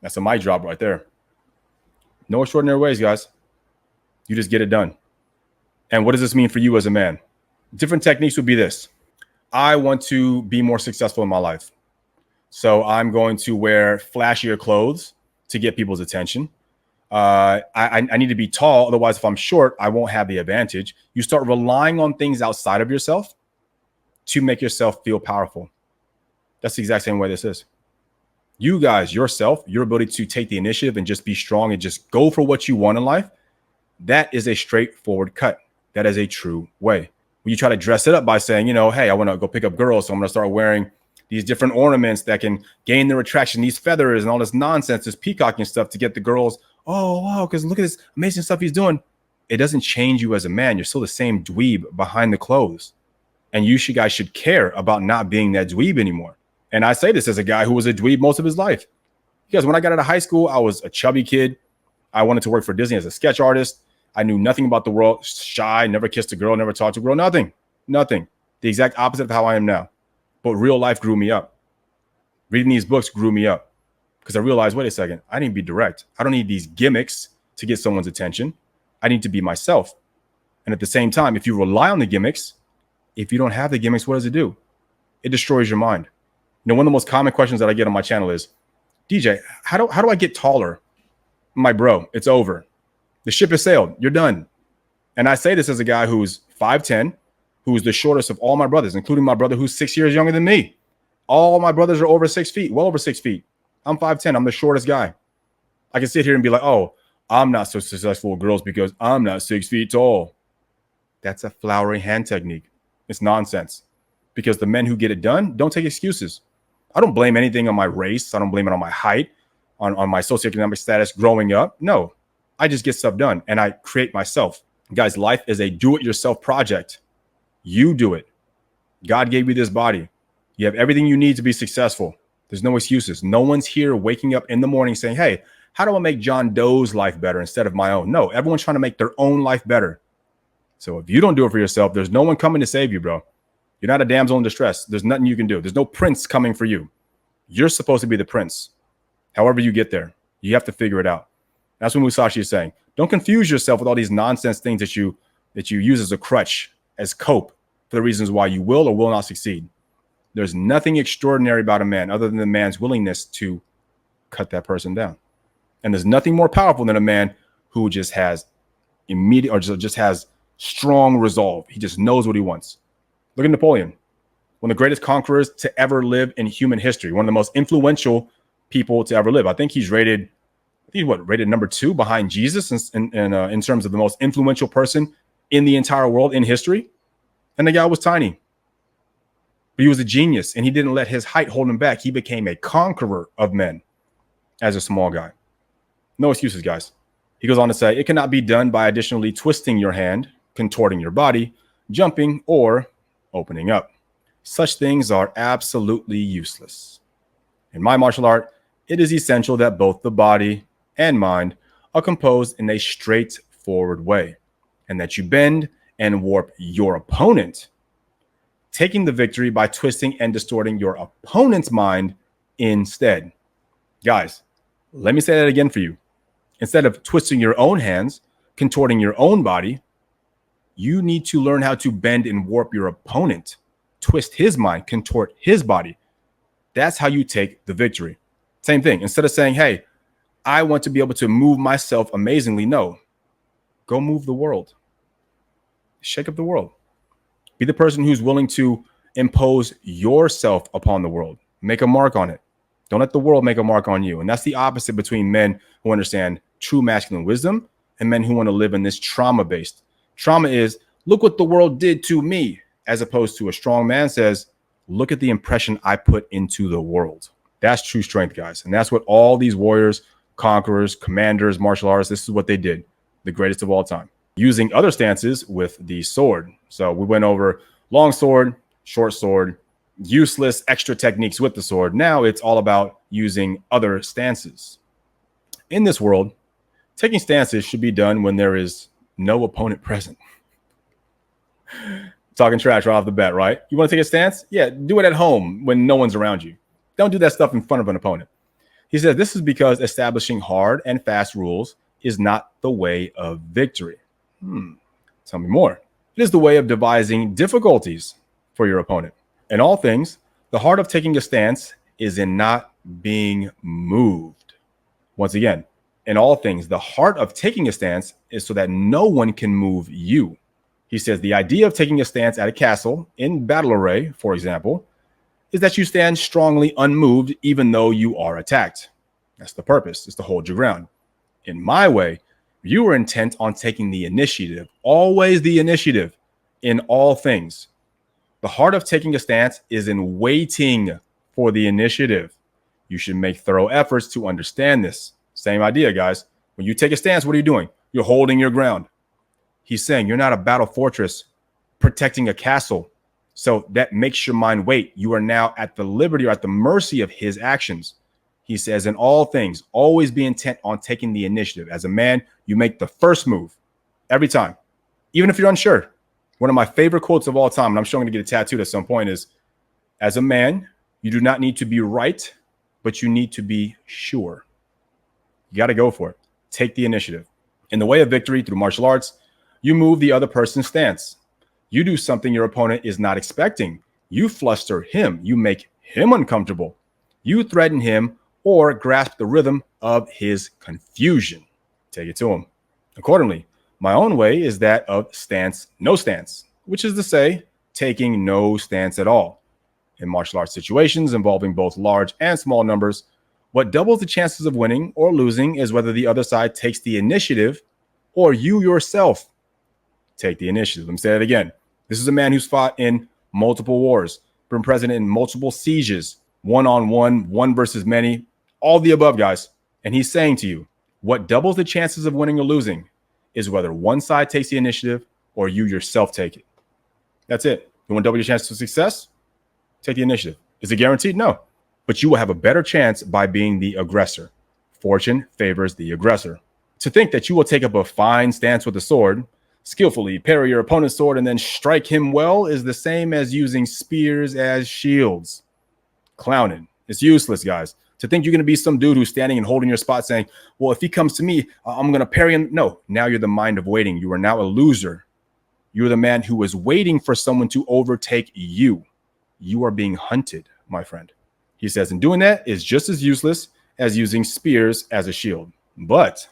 That's a mic drop right there. No extraordinary ways, guys. You just get it done. And what does this mean for you as a man? Different techniques would be this. I want to be more successful in my life. So I'm going to wear flashier clothes to get people's attention. I need to be tall. Otherwise, if I'm short, I won't have the advantage. You start relying on things outside of yourself to make yourself feel powerful. That's the exact same way this is. You guys, yourself, your ability to take the initiative and just be strong and just go for what you want in life, that is a straightforward cut. That is a true way. When you try to dress it up by saying, you know, hey, I want to go pick up girls, so I'm going to start wearing these different ornaments that can gain their attraction, these feathers and all this nonsense, this peacocking stuff to get the girls. Oh, wow, because look at this amazing stuff he's doing. It doesn't change you as a man. You're still the same dweeb behind the clothes. And you guys should care about not being that dweeb anymore. And I say this as a guy who was a dweeb most of his life. Because when I got out of high school, I was a chubby kid. I wanted to work for Disney as a sketch artist. I knew nothing about the world, shy, never kissed a girl, never talked to a girl, nothing. The exact opposite of how I am now. But real life grew me up. Reading these books grew me up because I realized, wait a second, I need to be direct. I don't need these gimmicks to get someone's attention. I need to be myself. And at the same time, if you rely on the gimmicks, if you don't have the gimmicks, what does it do? It destroys your mind. You know, one of the most common questions that I get on my channel is, DJ, how do I get taller? My bro, it's over. The ship has sailed. You're done. And I say this as a guy who's 5'10", who's the shortest of all my brothers, including my brother who's 6 years younger than me. All my brothers are over 6 feet, well over 6 feet. I'm 5'10". I'm the shortest guy. I can sit here and be like, oh, I'm not so successful with girls because I'm not 6 feet tall. That's a flowery hand technique. It's nonsense. Because the men who get it done don't take excuses. I don't blame anything on my race. I don't blame it on my height, on my socioeconomic status growing up. No, I just get stuff done and I create myself. Guys, life is a do-it-yourself project. You do it. God gave you this body. You have everything you need to be successful. There's no excuses. No one's here waking up in the morning saying, hey, how do I make John Doe's life better instead of my own? No, everyone's trying to make their own life better. So if you don't do it for yourself, there's no one coming to save you, bro. You're not a damsel in distress. There's nothing you can do. There's no prince coming for you. You're supposed to be the prince. However you get there, you have to figure it out. That's what Musashi is saying. Don't confuse yourself with all these nonsense things that you use as a crutch, as cope for the reasons why you will or will not succeed. There's nothing extraordinary about a man other than the man's willingness to cut that person down. And there's nothing more powerful than a man who just has immediate or just has strong resolve. He just knows what he wants. Look at Napoleon, one of the greatest conquerors to ever live in human history, one of the most influential people to ever live. I think he's rated number 2 behind Jesus in terms of the most influential person in the entire world in history. And the guy was tiny. But he was a genius, and he didn't let his height hold him back. He became a conqueror of men as a small guy. No excuses, guys. He goes on to say, it cannot be done by additionally twisting your hand, contorting your body, jumping, or opening up. Such things are absolutely useless. In my martial art, it is essential that both the body and mind are composed in a straightforward way, and that you bend and warp your opponent, taking the victory by twisting and distorting your opponent's mind instead. Guys, let me say that again for you. Instead of twisting your own hands, contorting your own body, you need to learn how to bend and warp your opponent, twist his mind, contort his body. That's how you take the victory. Same thing. Instead of saying, hey, I want to be able to move myself amazingly. No, go move the world. Shake up the world. Be the person who's willing to impose yourself upon the world. Make a mark on it. Don't let the world make a mark on you. And that's the opposite between men who understand true masculine wisdom and men who want to live in this trauma-based. Trauma is, look what the world did to me, as opposed to a strong man says, look at the impression I put into the world. That's true strength, guys. And that's what all these warriors, conquerors, commanders, martial artists, this is what they did. The greatest of all time. Using other stances with the sword. So we went over long sword, short sword, useless extra techniques with the sword. Now it's all about using other stances. In this world, taking stances should be done when there is no opponent present. Talking trash right off the bat, right? You want to take a stance? Yeah, do it at home when no one's around you. Don't do that stuff in front of an opponent. He says this is because establishing hard and fast rules is not the way of victory. Tell me more. It is the way of devising difficulties for your opponent. In all things, the heart of taking a stance is in not being moved. Once again, in all things, the heart of taking a stance is so that no one can move you. He says the idea of taking a stance at a castle in battle array, for example, is that you stand strongly unmoved even though you are attacked. That's the purpose, is to hold your ground. In my way, you are intent on taking the initiative, always the initiative in all things. The heart of taking a stance is in waiting for the initiative. You should make thorough efforts to understand this. Same idea, guys. When you take a stance, what are you doing? You're holding your ground. He's saying you're not a battle fortress protecting a castle. So that makes your mind wait. You are now at the liberty or at the mercy of his actions. He says, in all things, always be intent on taking the initiative. As a man, you make the first move every time, even if you're unsure. One of my favorite quotes of all time, and I'm sure I'm going to get it tattooed at some point, is, as a man, you do not need to be right, but you need to be sure. You got to go for it. Take the initiative. In the way of victory through martial arts, you move the other person's stance. You do something your opponent is not expecting. You fluster him. You make him uncomfortable. You threaten him or grasp the rhythm of his confusion. Take it to him. Accordingly, my own way is that of stance, no stance, which is to say, taking no stance at all. In martial arts situations involving both large and small numbers, what doubles the chances of winning or losing is whether the other side takes the initiative or you yourself take the initiative. Let me say that again. This is a man who's fought in multiple wars, been present in multiple sieges, one-on-one, one versus many, all the above, guys. And he's saying to you, what doubles the chances of winning or losing is whether one side takes the initiative or you yourself take it. That's it. You want to double your chances of success? Take the initiative. Is it guaranteed? No. But you will have a better chance by being the aggressor. Fortune favors the aggressor. To think that you will take up a fine stance with a sword, skillfully parry your opponent's sword, and then strike him well is the same as using spears as shields. Clowning. It's useless, guys. To think you're going to be some dude who's standing and holding your spot saying, well, if he comes to me, I'm going to parry him. No, now you're the mind of waiting. You are now a loser. You're the man who is waiting for someone to overtake you. You are being hunted, my friend. He says, and doing that is just as useless as using spears as a shield. But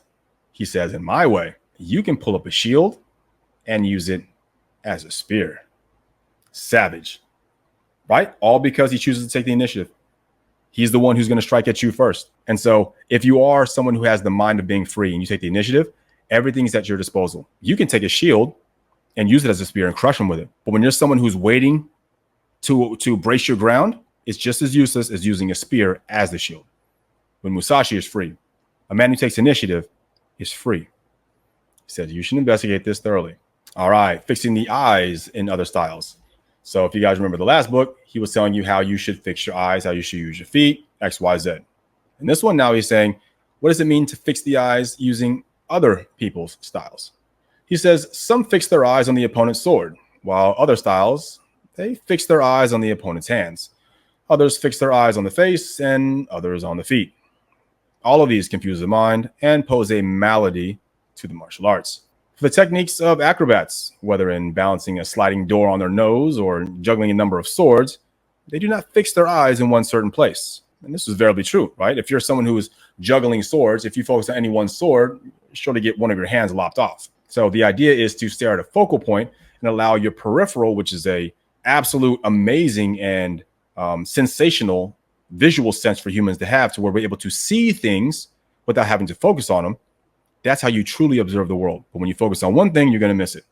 he says, in my way, you can pull up a shield and use it as a spear. Savage, right? All because he chooses to take the initiative. He's the one who's going to strike at you first. And so if you are someone who has the mind of being free and you take the initiative, everything's at your disposal. You can take a shield and use it as a spear and crush him with it. But when you're someone who's waiting to brace your ground is just as useless as using a spear as the shield. When Musashi is free, a man who takes initiative is free. He said you should investigate this thoroughly. All right, fixing the eyes in other styles. So if you guys remember the last book, he was telling you how you should fix your eyes, how you should use your feet, X, Y, Z. In this one now he's saying, what does it mean to fix the eyes using other people's styles? He says some fix their eyes on the opponent's sword, while other styles, they fix their eyes on the opponent's hands. Others fix their eyes on the face and others on the feet. All of these confuse the mind and pose a malady to the martial arts. For the techniques of acrobats, whether in balancing a sliding door on their nose or juggling a number of swords, they do not fix their eyes in one certain place. And this is very true, right? If you're someone who is juggling swords, if you focus on any one sword, you're sure to get one of your hands lopped off. So the idea is to stare at a focal point and allow your peripheral, which is a absolute amazing and sensational visual sense for humans to have, to where we're able to see things without having to focus on them. That's how you truly observe the world. But when you focus on one thing, you're going to miss it.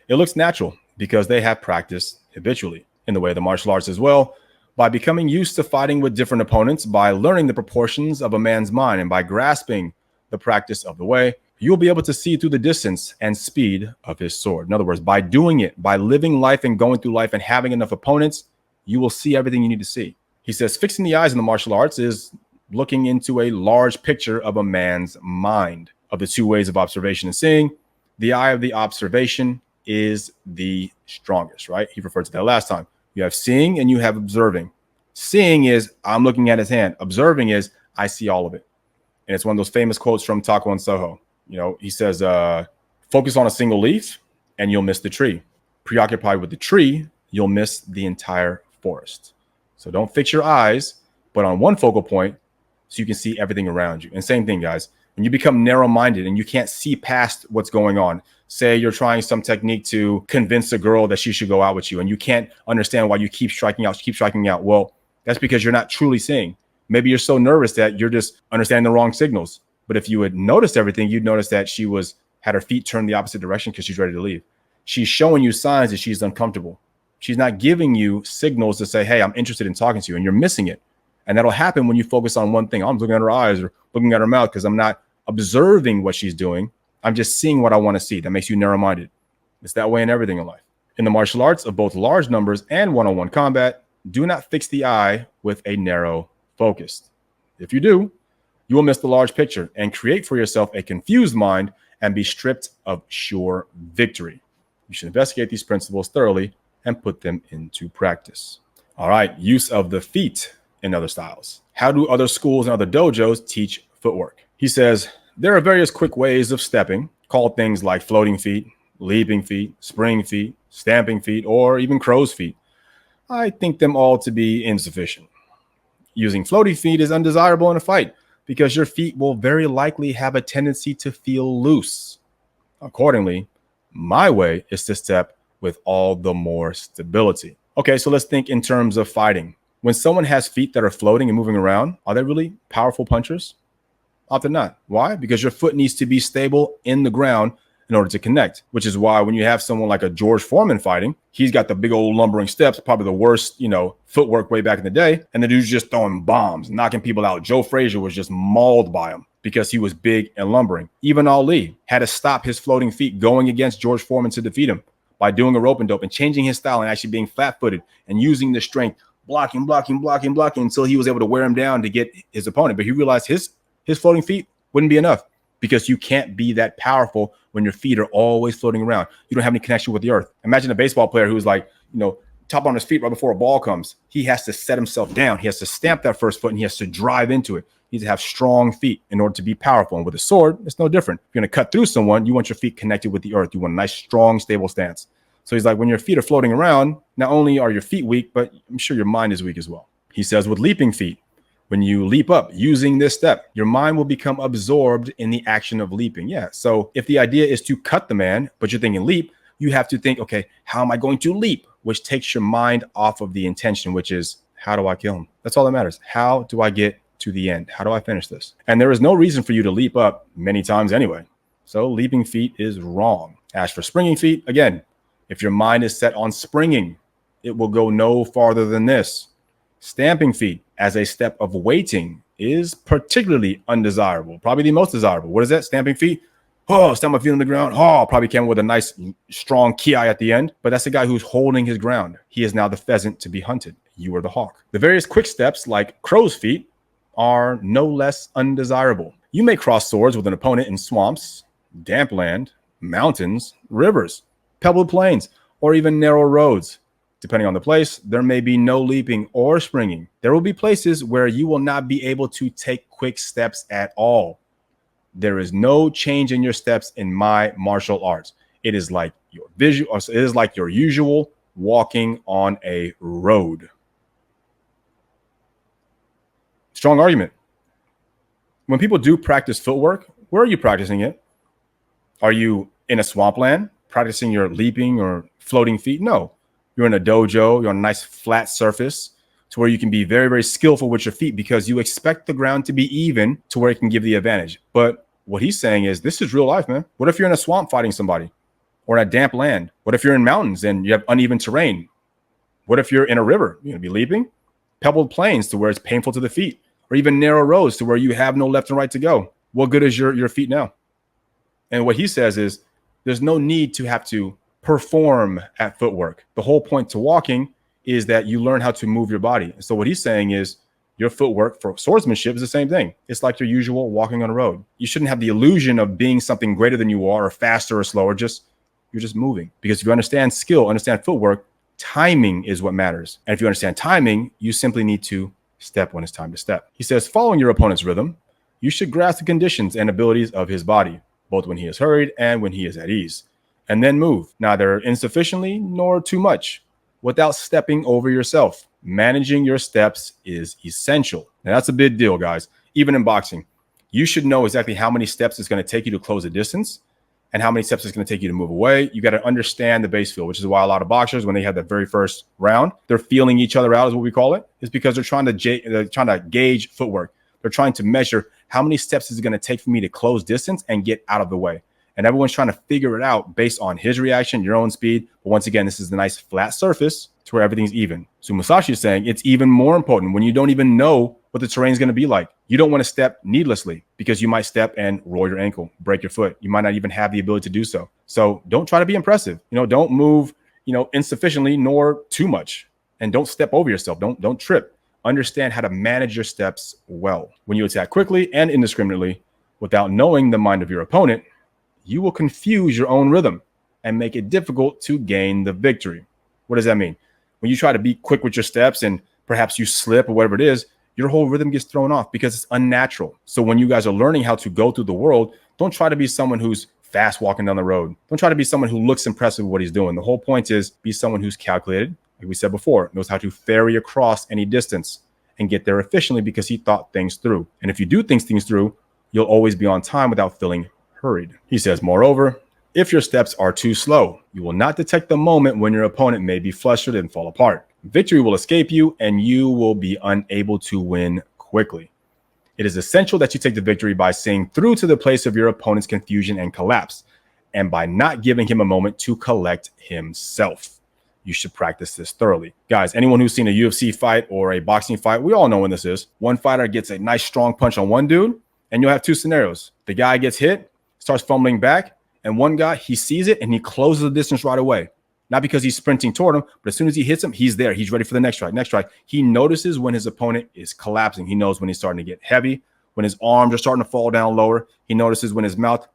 It looks natural because they have practiced habitually in the way of the martial arts as well, by becoming used to fighting with different opponents, by learning the proportions of a man's mind, and by grasping the practice of the way, you'll be able to see through the distance and speed of his sword. In other words, by doing it, by living life and going through life and having enough opponents, you will see everything you need to see. He says fixing the eyes in the martial arts is looking into a large picture of a man's mind. Of the two ways of observation and seeing, the eye of the observation is the strongest, right? He referred to that last time. You have seeing and you have observing. Seeing is I'm looking at his hand. Observing is I see all of it. And it's one of those famous quotes from Tako and Soho. You know, he says, focus on a single leaf and you'll miss the tree. Preoccupied with the tree, you'll miss the entire forest. So don't fix your eyes, but on one focal point so you can see everything around you. And same thing, guys. When you become narrow-minded and you can't see past what's going on, say you're trying some technique to convince a girl that she should go out with you and you can't understand why you keep striking out. Well, that's because you're not truly seeing. Maybe you're so nervous that you're just understanding the wrong signals. But if you had noticed everything, you'd notice that she had her feet turned the opposite direction because she's ready to leave. She's showing you signs that she's uncomfortable. She's not giving you signals to say, hey, I'm interested in talking to you, and you're missing it. And that'll happen when you focus on one thing. I'm looking at her eyes or looking at her mouth because I'm not observing what she's doing. I'm just seeing what I want to see. That makes you narrow-minded. It's that way in everything in life. In the martial arts of both large numbers and one-on-one combat, do not fix the eye with a narrow focus. If you do, you will miss the large picture and create for yourself a confused mind and be stripped of sure victory. You should investigate these principles thoroughly and put them into practice. All right, use of the feet in other styles. How do other schools and other dojos teach footwork? He says, there are various quick ways of stepping, called things like floating feet, leaping feet, spring feet, stamping feet, or even crow's feet. I think them all to be insufficient. Using floaty feet is undesirable in a fight because your feet will very likely have a tendency to feel loose. Accordingly, my way is to step with all the more stability. Okay, so let's think in terms of fighting. When someone has feet that are floating and moving around, are they really powerful punchers? Often not. Why? Because your foot needs to be stable in the ground in order to connect, which is why when you have someone like a George Foreman fighting, he's got the big old lumbering steps, probably the worst, footwork way back in the day. And the dude's just throwing bombs, knocking people out. Joe Frazier was just mauled by him because he was big and lumbering. Even Ali had to stop his floating feet going against George Foreman to defeat him by doing a rope and dope and changing his style and actually being flat-footed and using the strength, blocking until he was able to wear him down to get his opponent. But he realized his floating feet wouldn't be enough because you can't be that powerful when your feet are always floating around. You don't have any connection with the earth. Imagine a baseball player who's like, top on his feet right before a ball comes. He has to set himself down. He has to stamp that first foot and he has to drive into it. He needs to have strong feet in order to be powerful. And with a sword, it's no different. If you're going to cut through someone, you want your feet connected with the earth. You want a nice, strong, stable stance. So he's like, when your feet are floating around, not only are your feet weak, but I'm sure your mind is weak as well. He says with leaping feet, when you leap up using this step, your mind will become absorbed in the action of leaping. Yeah. So if the idea is to cut the man, but you're thinking leap, you have to think, okay, how am I going to leap? Which takes your mind off of the intention, which is, how do I kill him? That's all that matters. How do I get to the end? How do I finish this? And there is no reason for you to leap up many times anyway. So leaping feet is wrong. As for springing feet, again, if your mind is set on springing, it will go no farther than this. Stamping feet as a step of waiting is particularly undesirable, probably the most desirable. What is that? Stamping feet? Oh, stamp my feet on the ground. Oh, probably came with a nice strong ki at the end, but that's the guy who's holding his ground. He is now the pheasant to be hunted. You are the hawk. The various quick steps like crow's feet are no less undesirable. You may cross swords with an opponent in swamps, damp land, mountains, rivers, pebbled plains, or even narrow roads. Depending on the place, there may be no leaping or springing. There will be places where you will not be able to take quick steps at all. There is no change in your steps in my martial arts. It is like your visual, it is like your usual walking on a road. Strong argument. When people do practice footwork, where are you practicing it? Are you in a swampland practicing your leaping or floating feet? No. You're in a dojo, you're on a nice flat surface to where you can be very, very skillful with your feet because you expect the ground to be even to where it can give the advantage. But what he's saying is this is real life, man. What if you're in a swamp fighting somebody or in a damp land? What if you're in mountains and you have uneven terrain? What if you're in a river? You're going to be leaping? Pebbled plains to where it's painful to the feet, or even narrow roads to where you have no left and right to go. What good is your feet now? And what he says is there's no need to have to perform at footwork. The whole point to walking is that you learn how to move your body. And so what he's saying is your footwork for swordsmanship is the same thing. It's like your usual walking on a road. You shouldn't have the illusion of being something greater than you are or faster or slower. You're just moving. Because if you understand skill, understand footwork, timing is what matters. And if you understand timing, you simply need to step when it's time to step. He says, following your opponent's rhythm, you should grasp the conditions and abilities of his body, both when he is hurried and when he is at ease, and then move, neither insufficiently nor too much, without stepping over yourself. Managing your steps is essential. Now, that's a big deal, guys. Even in boxing, you should know exactly how many steps it's going to take you to close a distance and how many steps it's going to take you to move away. You got to understand the base feel, which is why a lot of boxers, when they have that very first round, they're feeling each other out, is what we call it. It's because they're trying to gauge footwork. They're trying to measure how many steps is it going to take for me to close distance and get out of the way. And everyone's trying to figure it out based on his reaction, your own speed. But once again, this is the nice flat surface to where everything's even. So Musashi is saying it's even more important when you don't even know what the terrain is going to be like. You don't want to step needlessly because you might step and roll your ankle, break your foot. You might not even have the ability to do so. So don't try to be impressive. Don't move, insufficiently nor too much. And don't step over yourself. Don't trip. Understand how to manage your steps well. When you attack quickly and indiscriminately without knowing the mind of your opponent, you will confuse your own rhythm and make it difficult to gain the victory. What does that mean? When you try to be quick with your steps and perhaps you slip or whatever it is, your whole rhythm gets thrown off because it's unnatural. So when you guys are learning how to go through the world, don't try to be someone who's fast walking down the road. Don't try to be someone who looks impressive with what he's doing. The whole point is be someone who's calculated, like we said before, knows how to ferry across any distance and get there efficiently because he thought things through. And if you do things through, you'll always be on time without feeling hurried. He says, moreover, if your steps are too slow, you will not detect the moment when your opponent may be flustered and fall apart. Victory will escape you and you will be unable to win quickly. It is essential that you take the victory by seeing through to the place of your opponent's confusion and collapse, and by not giving him a moment to collect himself. You should practice this thoroughly. Guys, anyone who's seen a UFC fight or a boxing fight, we all know when this is. One fighter gets a nice strong punch on one dude, and you'll have two scenarios. The guy gets hit, starts fumbling back, and one guy, he sees it and he closes the distance right away. Not because he's sprinting toward him, but as soon as he hits him, he's there. He's ready for the next strike. He notices when his opponent is collapsing. He knows when he's starting to get heavy, when his arms are starting to fall down lower. He notices when his mouth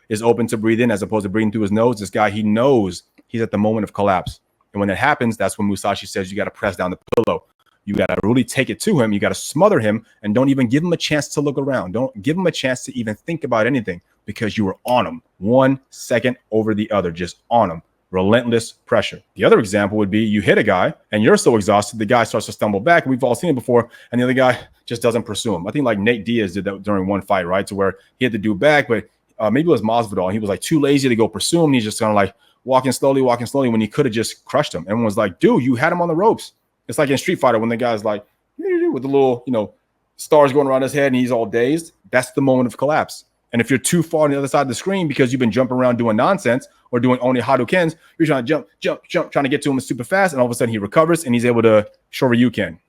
is open to breathe in as opposed to breathing through his nose. This guy, he knows he's at the moment of collapse. And when that happens, that's when Musashi says you got to press down the pillow. You got to really take it to him. You got to smother him and don't even give him a chance to look around. Don't give him a chance to even think about anything because you were on him 1 second over the other, just on him. Relentless pressure. The other example would be you hit a guy and you're so exhausted, the guy starts to stumble back. We've all seen it before. And the other guy just doesn't pursue him. I think like Nate Diaz did that during one fight, right? To where he had to do back, but maybe it was Masvidal. He was like too lazy to go pursue him. He's just kind of like walking slowly when he could have just crushed him. Everyone was like, dude, you had him on the ropes. It's like in Street Fighter when the guy's like, with the little, stars going around his head and he's all dazed. That's the moment of collapse. And if you're too far on the other side of the screen because you've been jumping around doing nonsense or doing only Hadoukens, you're trying to jump, trying to get to him super fast, and all of a sudden he recovers and he's able to Shoryuken.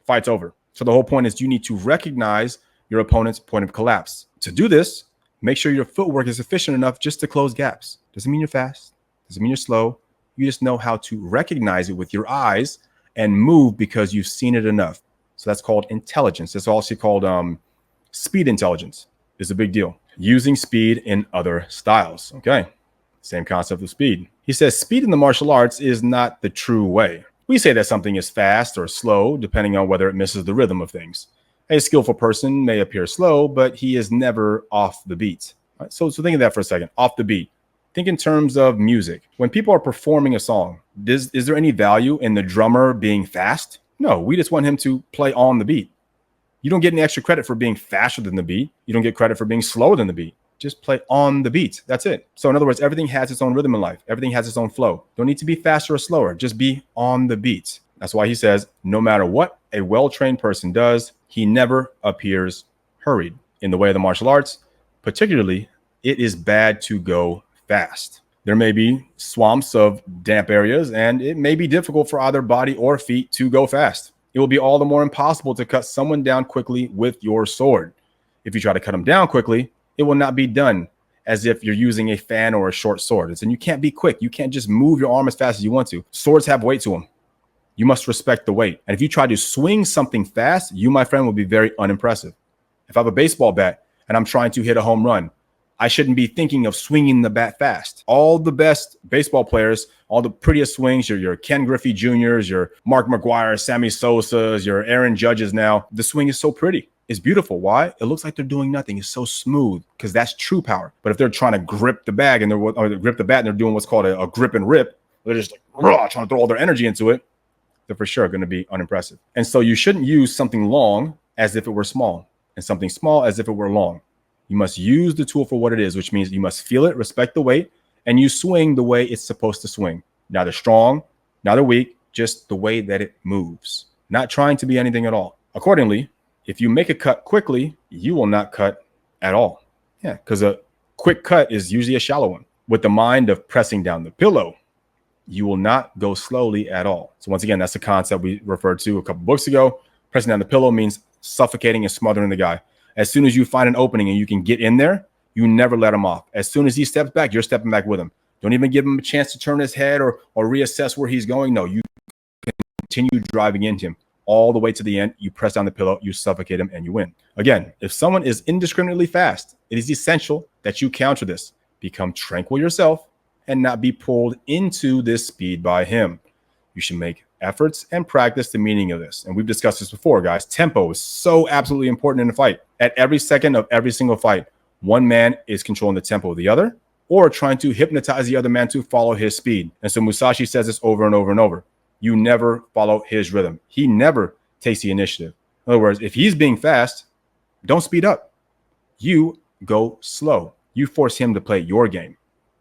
Fight's over. So the whole point is you need to recognize your opponent's point of collapse. To do this, make sure your footwork is efficient enough just to close gaps. Doesn't mean you're fast. Doesn't mean you're slow. You just know how to recognize it with your eyes and move because you've seen it enough. So that's called intelligence. It's also called speed intelligence. It's a big deal. Using speed in other styles. Okay. Same concept of speed. He says speed in the martial arts is not the true way. We say that something is fast or slow, depending on whether it misses the rhythm of things. A skillful person may appear slow, but he is never off the beat. Right? So think of that for a second. Off the beat. Think in terms of music. When people are performing a song, is there any value in the drummer being fast? No, we just want him to play on the beat. You don't get any extra credit for being faster than the beat. You don't get credit for being slower than the beat. Just play on the beat. That's it. So in other words, everything has its own rhythm in life. Everything has its own flow. Don't need to be faster or slower. Just be on the beat. That's why he says, no matter what a well-trained person does, he never appears hurried. In the way of the martial arts, particularly, it is bad to go fast. There may be swamps of damp areas, and it may be difficult for either body or feet to go fast. It will be all the more impossible to cut someone down quickly with your sword. If you try to cut them down quickly, it will not be done as if you're using a fan or a short sword. And you can't be quick. You can't just move your arm as fast as you want to. Swords have weight to them. You must respect the weight. And if you try to swing something fast, you, my friend, will be very unimpressive. If I have a baseball bat and I'm trying to hit a home run, I shouldn't be thinking of swinging the bat fast. All the best baseball players, all the prettiest swings, your Ken Griffey Jr.'s, your Mark McGwire, Sammy Sosa's, your Aaron Judge's now, the swing is so pretty. It's beautiful. Why? It looks like they're doing nothing. It's so smooth because that's true power. But if they're trying to grip the bag and grip the bat and they're doing what's called a grip and rip, they're just like trying to throw all their energy into it, they're for sure going to be unimpressive. And so you shouldn't use something long as if it were small and something small as if it were long. You must use the tool for what it is, which means you must feel it, respect the weight, and you swing the way it's supposed to swing. Neither strong, neither weak, just the way that it moves. Not trying to be anything at all. Accordingly, if you make a cut quickly, you will not cut at all. Yeah, because a quick cut is usually a shallow one. With the mind of pressing down the pillow, you will not go slowly at all. So once again, that's the concept we referred to a couple books ago. Pressing down the pillow means suffocating and smothering the guy. As soon as you find an opening and you can get in there, you never let him off. As soon as he steps back, you're stepping back with him. Don't even give him a chance to turn his head or reassess where he's going. No, you continue driving into him all the way to the end. You press down the pillow, you suffocate him, and you win. Again, if someone is indiscriminately fast, it is essential that you counter this. Become tranquil yourself and not be pulled into this speed by him. You should make efforts and practice the meaning of this. And we've discussed this before, guys. Tempo is so absolutely important in a fight. At every second of every single fight, one man is controlling the tempo of the other or trying to hypnotize the other man to follow his speed. And so Musashi says this over and over and over. You never follow his rhythm. He never takes the initiative. In other words, if he's being fast, don't speed up. You go slow. You force him to play your game.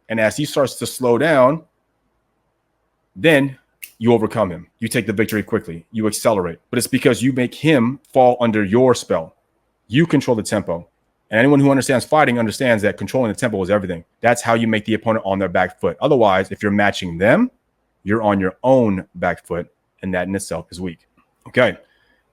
And as he starts to slow down, then you overcome him. You take the victory quickly. You accelerate. But it's because you make him fall under your spell. You control the tempo. And anyone who understands fighting understands that controlling the tempo is everything. That's how you make the opponent on their back foot. Otherwise, if you're matching them, you're on your own back foot, and that in itself is weak. Okay.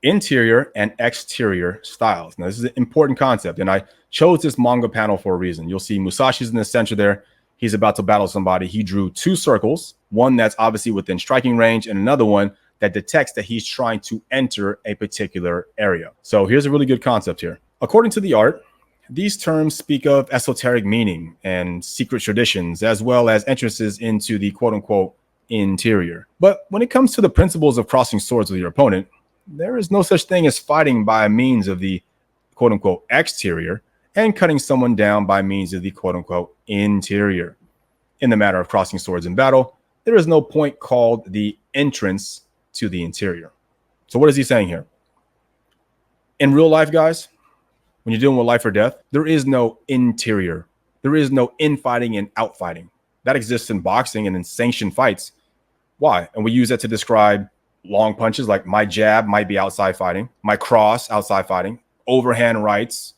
Interior and exterior styles. Now, this is an important concept, and I chose this manga panel for a reason. You'll see Musashi's in the center there. He's about to battle somebody. He drew two circles, one that's obviously within striking range and another one that detects that he's trying to enter a particular area. So here's a really good concept here. According to the art, these terms speak of esoteric meaning and secret traditions, as well as entrances into the quote-unquote interior. But when it comes to the principles of crossing swords with your opponent, there is no such thing as fighting by means of the quote-unquote exterior and cutting someone down by means of the quote-unquote interior. In the matter of crossing swords in battle, there is no point called the entrance to the interior. So what is he saying here? In real life, guys, when you're dealing with life or death, there is no interior. There is no infighting and outfighting. That exists in boxing and in sanctioned fights. Why? And we use that to describe long punches, like my jab might be outside fighting, my cross outside fighting, overhand rights,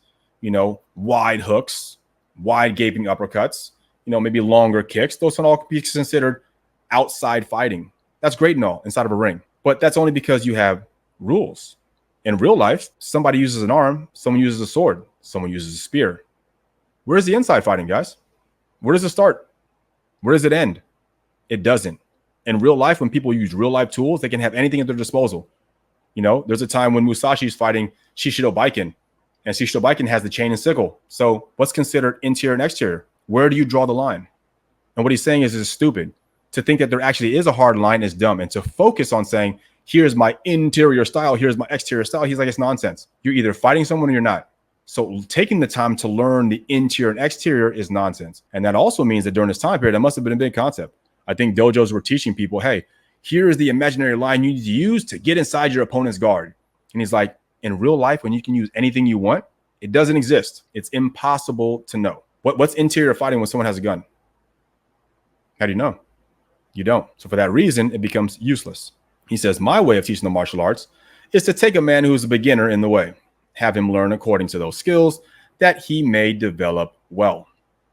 wide hooks, wide gaping uppercuts, maybe longer kicks. Those can all be considered outside fighting. That's great and all inside of a ring, but that's only because you have rules. In real life, somebody uses an arm, someone uses a sword, someone uses a spear. Where's the inside fighting, guys? Where does it start? Where does it end? It doesn't. In real life, when people use real life tools, they can have anything at their disposal. There's a time when Musashi is fighting Shishido Baiken, and Shishido Baiken has the chain and sickle. So what's considered interior and exterior? Where do you draw the line? And what he's saying is it's stupid. To think that there actually is a hard line is dumb. And to focus on saying, here's my interior style, here's my exterior style, he's like, it's nonsense. You're either fighting someone or you're not. So taking the time to learn the interior and exterior is nonsense. And that also means that during this time period, that must have been a big concept. I think dojos were teaching people, hey, here is the imaginary line you need to use to get inside your opponent's guard. And he's like, in real life, when you can use anything you want, it doesn't exist. It's impossible to know. What's interior fighting when someone has a gun? How do you know? You don't. So for that reason, it becomes useless. He says, my way of teaching the martial arts is to take a man who is a beginner in the way, have him learn according to those skills that he may develop well,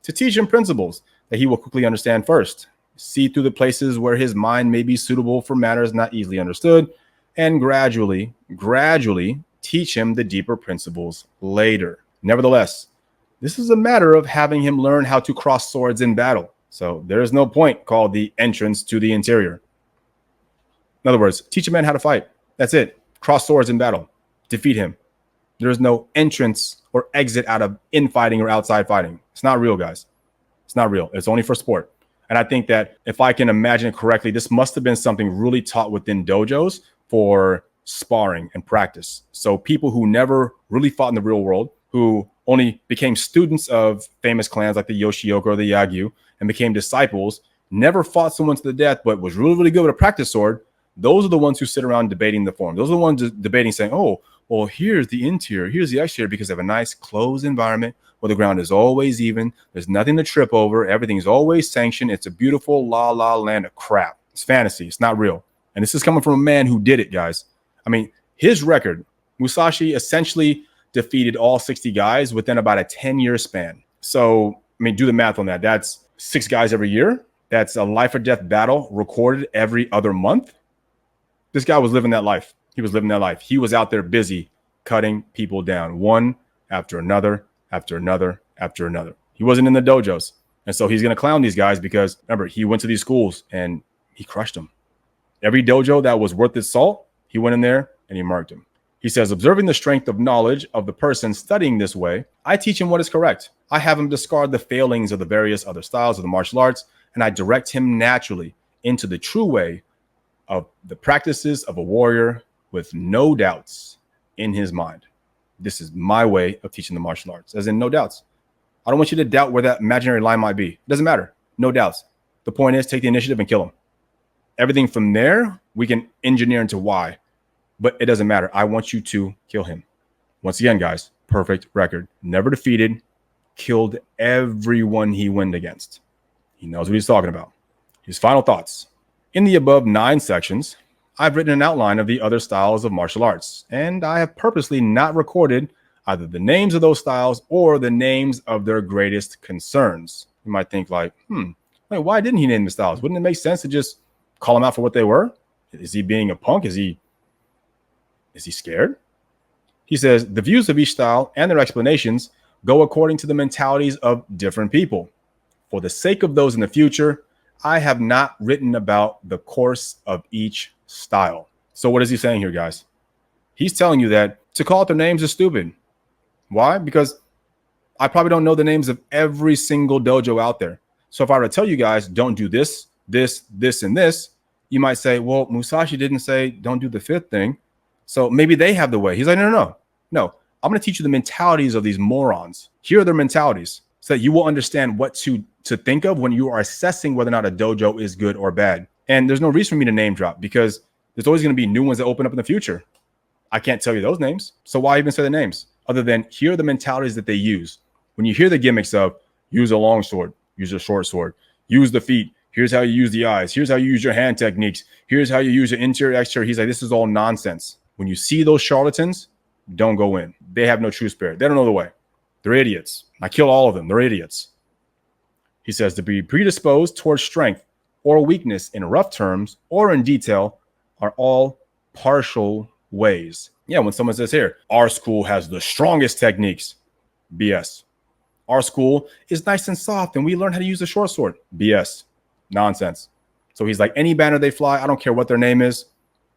to teach him principles that he will quickly understand first, see through the places where his mind may be suitable for matters not easily understood, and gradually teach him the deeper principles later. Nevertheless, this is a matter of having him learn how to cross swords in battle. So there is no point called the entrance to the interior. In other words, teach a man how to fight. That's it. Cross swords in battle. Defeat him. There is no entrance or exit out of infighting or outside fighting. It's not real, guys. It's not real. It's only for sport. And I think that if I can imagine it correctly, this must have been something really taught within dojos for sparring and practice. So people who never really fought in the real world, who only became students of famous clans like the Yoshioka or the Yagyu and became disciples, never fought someone to the death, but was really, really good with a practice sword. Those are the ones who sit around debating the form. Those are the ones debating saying, oh, well, here's the interior, here's the exterior, because they have a nice closed environment where the ground is always even. There's nothing to trip over. Everything's always sanctioned. It's a beautiful la land of crap. It's fantasy. It's not real. And this is coming from a man who did it, guys. I mean, his record, Musashi essentially defeated all 60 guys within about a 10-year span. So, I mean, do the math on that. That's 6 guys every year. That's a life or death battle recorded every other month. This guy was living that life. He was living that life. He was out there busy cutting people down, one after another, after another, after another. He wasn't in the dojos. And so he's going to clown these guys because, remember, he went to these schools and he crushed them. Every dojo that was worth its salt, he went in there and he marked them. He says, observing the strength of knowledge of the person studying this way, I teach him what is correct. I have him discard the failings of the various other styles of the martial arts, and I direct him naturally into the true way of the practices of a warrior with no doubts in his mind. This is my way of teaching the martial arts, as in no doubts. I don't want you to doubt where that imaginary line might be. It doesn't matter. No doubts. The point is, take the initiative and kill him. Everything from there, we can engineer into why, but it doesn't matter. I want you to kill him. Once again, guys, perfect record. Never defeated, killed everyone he went against. He knows what he's talking about. His final thoughts. In the above 9 sections, I've written an outline of the other styles of martial arts, and I have purposely not recorded either the names of those styles or the names of their greatest concerns. You might think like, wait, why didn't he name the styles? Wouldn't it make sense to just call them out for what they were? Is he being a punk? Is he scared? He says, the views of each style and their explanations go according to the mentalities of different people. For the sake of those in the future, I have not written about the course of each style. So what is he saying here, guys? He's telling you that to call out their names is stupid. Why? Because I probably don't know the names of every single dojo out there. So if I were to tell you guys, don't do this, and this, you might say, well, Musashi didn't say don't do the 5th thing. So maybe they have the way. He's like, no. I'm going to teach you the mentalities of these morons. Here are their mentalities so that you will understand what to think of when you are assessing whether or not a dojo is good or bad. And there's no reason for me to name drop because there's always going to be new ones that open up in the future. I can't tell you those names. So why even say the names? Other than here are the mentalities that they use. When you hear the gimmicks of use a long sword, use a short sword, use the feet, here's how you use the eyes, here's how you use your hand techniques, here's how you use your interior, exterior. He's like, this is all nonsense. When you see those charlatans, don't go in. They have no true spirit. They don't know the way. They're idiots. I kill all of them. They're idiots. He says to be predisposed towards strength or weakness in rough terms or in detail are all partial ways. Yeah, when someone says here, our school has the strongest techniques, BS. Our school is nice and soft and we learn how to use the short sword, BS. Nonsense. So he's like, any banner they fly, I don't care what their name is,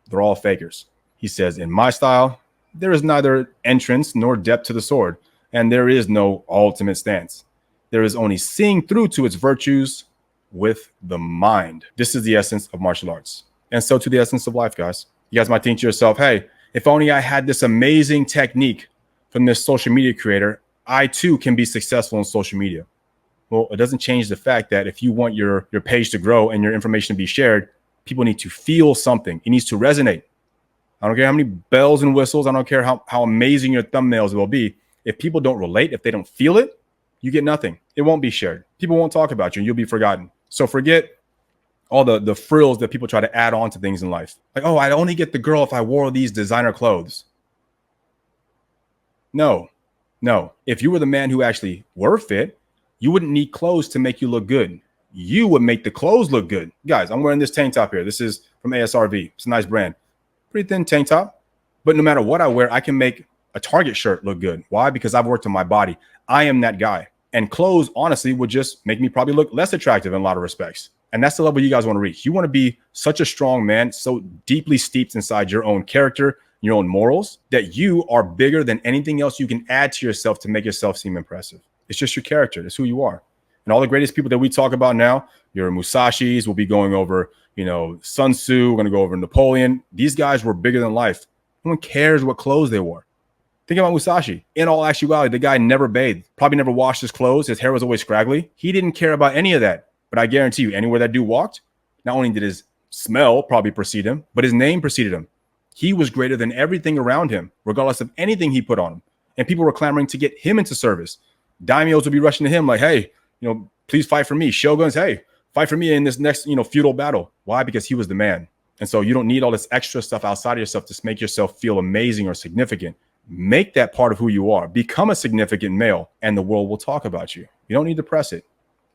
they're all fakers. He says, in my style, there is neither entrance nor depth to the sword, and there is no ultimate stance. There is only seeing through to its virtues with the mind. This is the essence of martial arts. And so to the essence of life, guys. You guys might think to yourself, hey, if only I had this amazing technique from this social media creator, I too can be successful in social media. Well, it doesn't change the fact that if you want your page to grow and your information to be shared, people need to feel something. It needs to resonate. I don't care how many bells and whistles. I don't care how amazing your thumbnails will be. If people don't relate, if they don't feel it, you get nothing. It won't be shared. People won't talk about you and you'll be forgotten. So forget all the frills that people try to add on to things in life. Like, oh, I'd only get the girl if I wore these designer clothes. No. If you were the man who actually were fit, you wouldn't need clothes to make you look good. You would make the clothes look good. Guys, I'm wearing this tank top here. This is from ASRV. It's a nice brand. Pretty thin tank top. But no matter what I wear, I can make a Target shirt look good. Why? Because I've worked on my body. I am that guy. And clothes, honestly, would just make me probably look less attractive in a lot of respects. And that's the level you guys want to reach. You want to be such a strong man, so deeply steeped inside your own character, your own morals, that you are bigger than anything else you can add to yourself to make yourself seem impressive. It's just your character. It's who you are. And all the greatest people that we talk about now, your Musashis, we'll be going over, Sun Tzu, we're going to go over Napoleon. These guys were bigger than life. No one cares what clothes they wore. Think about Musashi. In all actuality, the guy never bathed, probably never washed his clothes. His hair was always scraggly. He didn't care about any of that. But I guarantee you, anywhere that dude walked, not only did his smell probably precede him, but his name preceded him. He was greater than everything around him, regardless of anything he put on him. And people were clamoring to get him into service. Daimyos would be rushing to him like, hey, please fight for me. Shoguns, hey, fight for me in this next, feudal battle. Why? Because he was the man. And so you don't need all this extra stuff outside of yourself to make yourself feel amazing or significant. Make that part of who you are. Become a significant male, and the world will talk about you. You don't need to press it,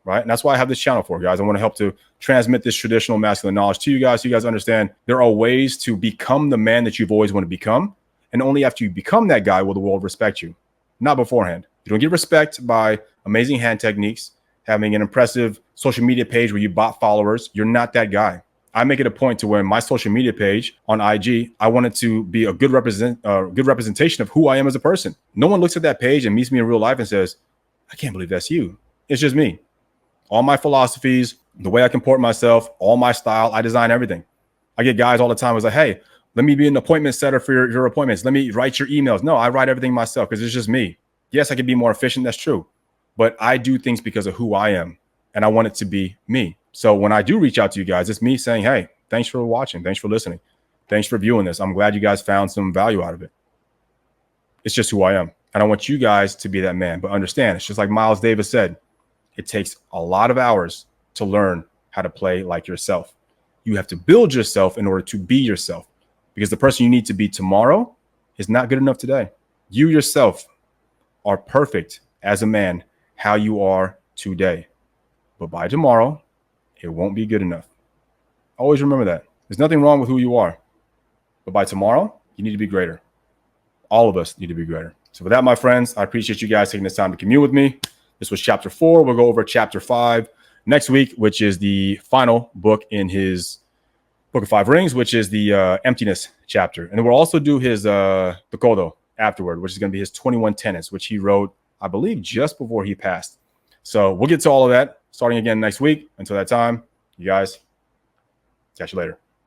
right? And that's why I have this channel for, guys. I want to help to transmit this traditional masculine knowledge to you guys, so you guys understand there are ways to become the man that you've always wanted to become. And only after you become that guy will the world respect you, not beforehand. You don't get respect by amazing hand techniques, having an impressive social media page where you bot followers. You're not that guy. I make it a point to where my social media page on IG, I want it to be a good representation of who I am as a person. No one looks at that page and meets me in real life and says, I can't believe that's you. It's just me. All my philosophies, the way I comport myself, all my style, I design everything. I get guys all the time who's like, hey, let me be an appointment setter for your appointments. Let me write your emails. No, I write everything myself because it's just me. Yes, I can be more efficient. That's true. But I do things because of who I am. And I want it to be me. So when I do reach out to you guys, it's me saying, hey, thanks for watching. Thanks for listening. Thanks for viewing this. I'm glad you guys found some value out of it. It's just who I am. And I want you guys to be that man. But understand, it's just like Miles Davis said, it takes a lot of hours to learn how to play like yourself. You have to build yourself in order to be yourself, because the person you need to be tomorrow is not good enough today. You yourself are perfect as a man, how you are today. But by tomorrow, it won't be good enough. Always remember that. There's nothing wrong with who you are. But by tomorrow, you need to be greater. All of us need to be greater. So with that, my friends, I appreciate you guys taking this time to commune with me. This was chapter 4. We'll go over chapter 5 next week, which is the final book in his Book of Five Rings, which is the emptiness chapter. And then we'll also do his the Kodo afterward, which is going to be his 21 tenets, which he wrote, I believe, just before he passed. So we'll get to all of that starting again next week. Until that time, you guys, catch you later.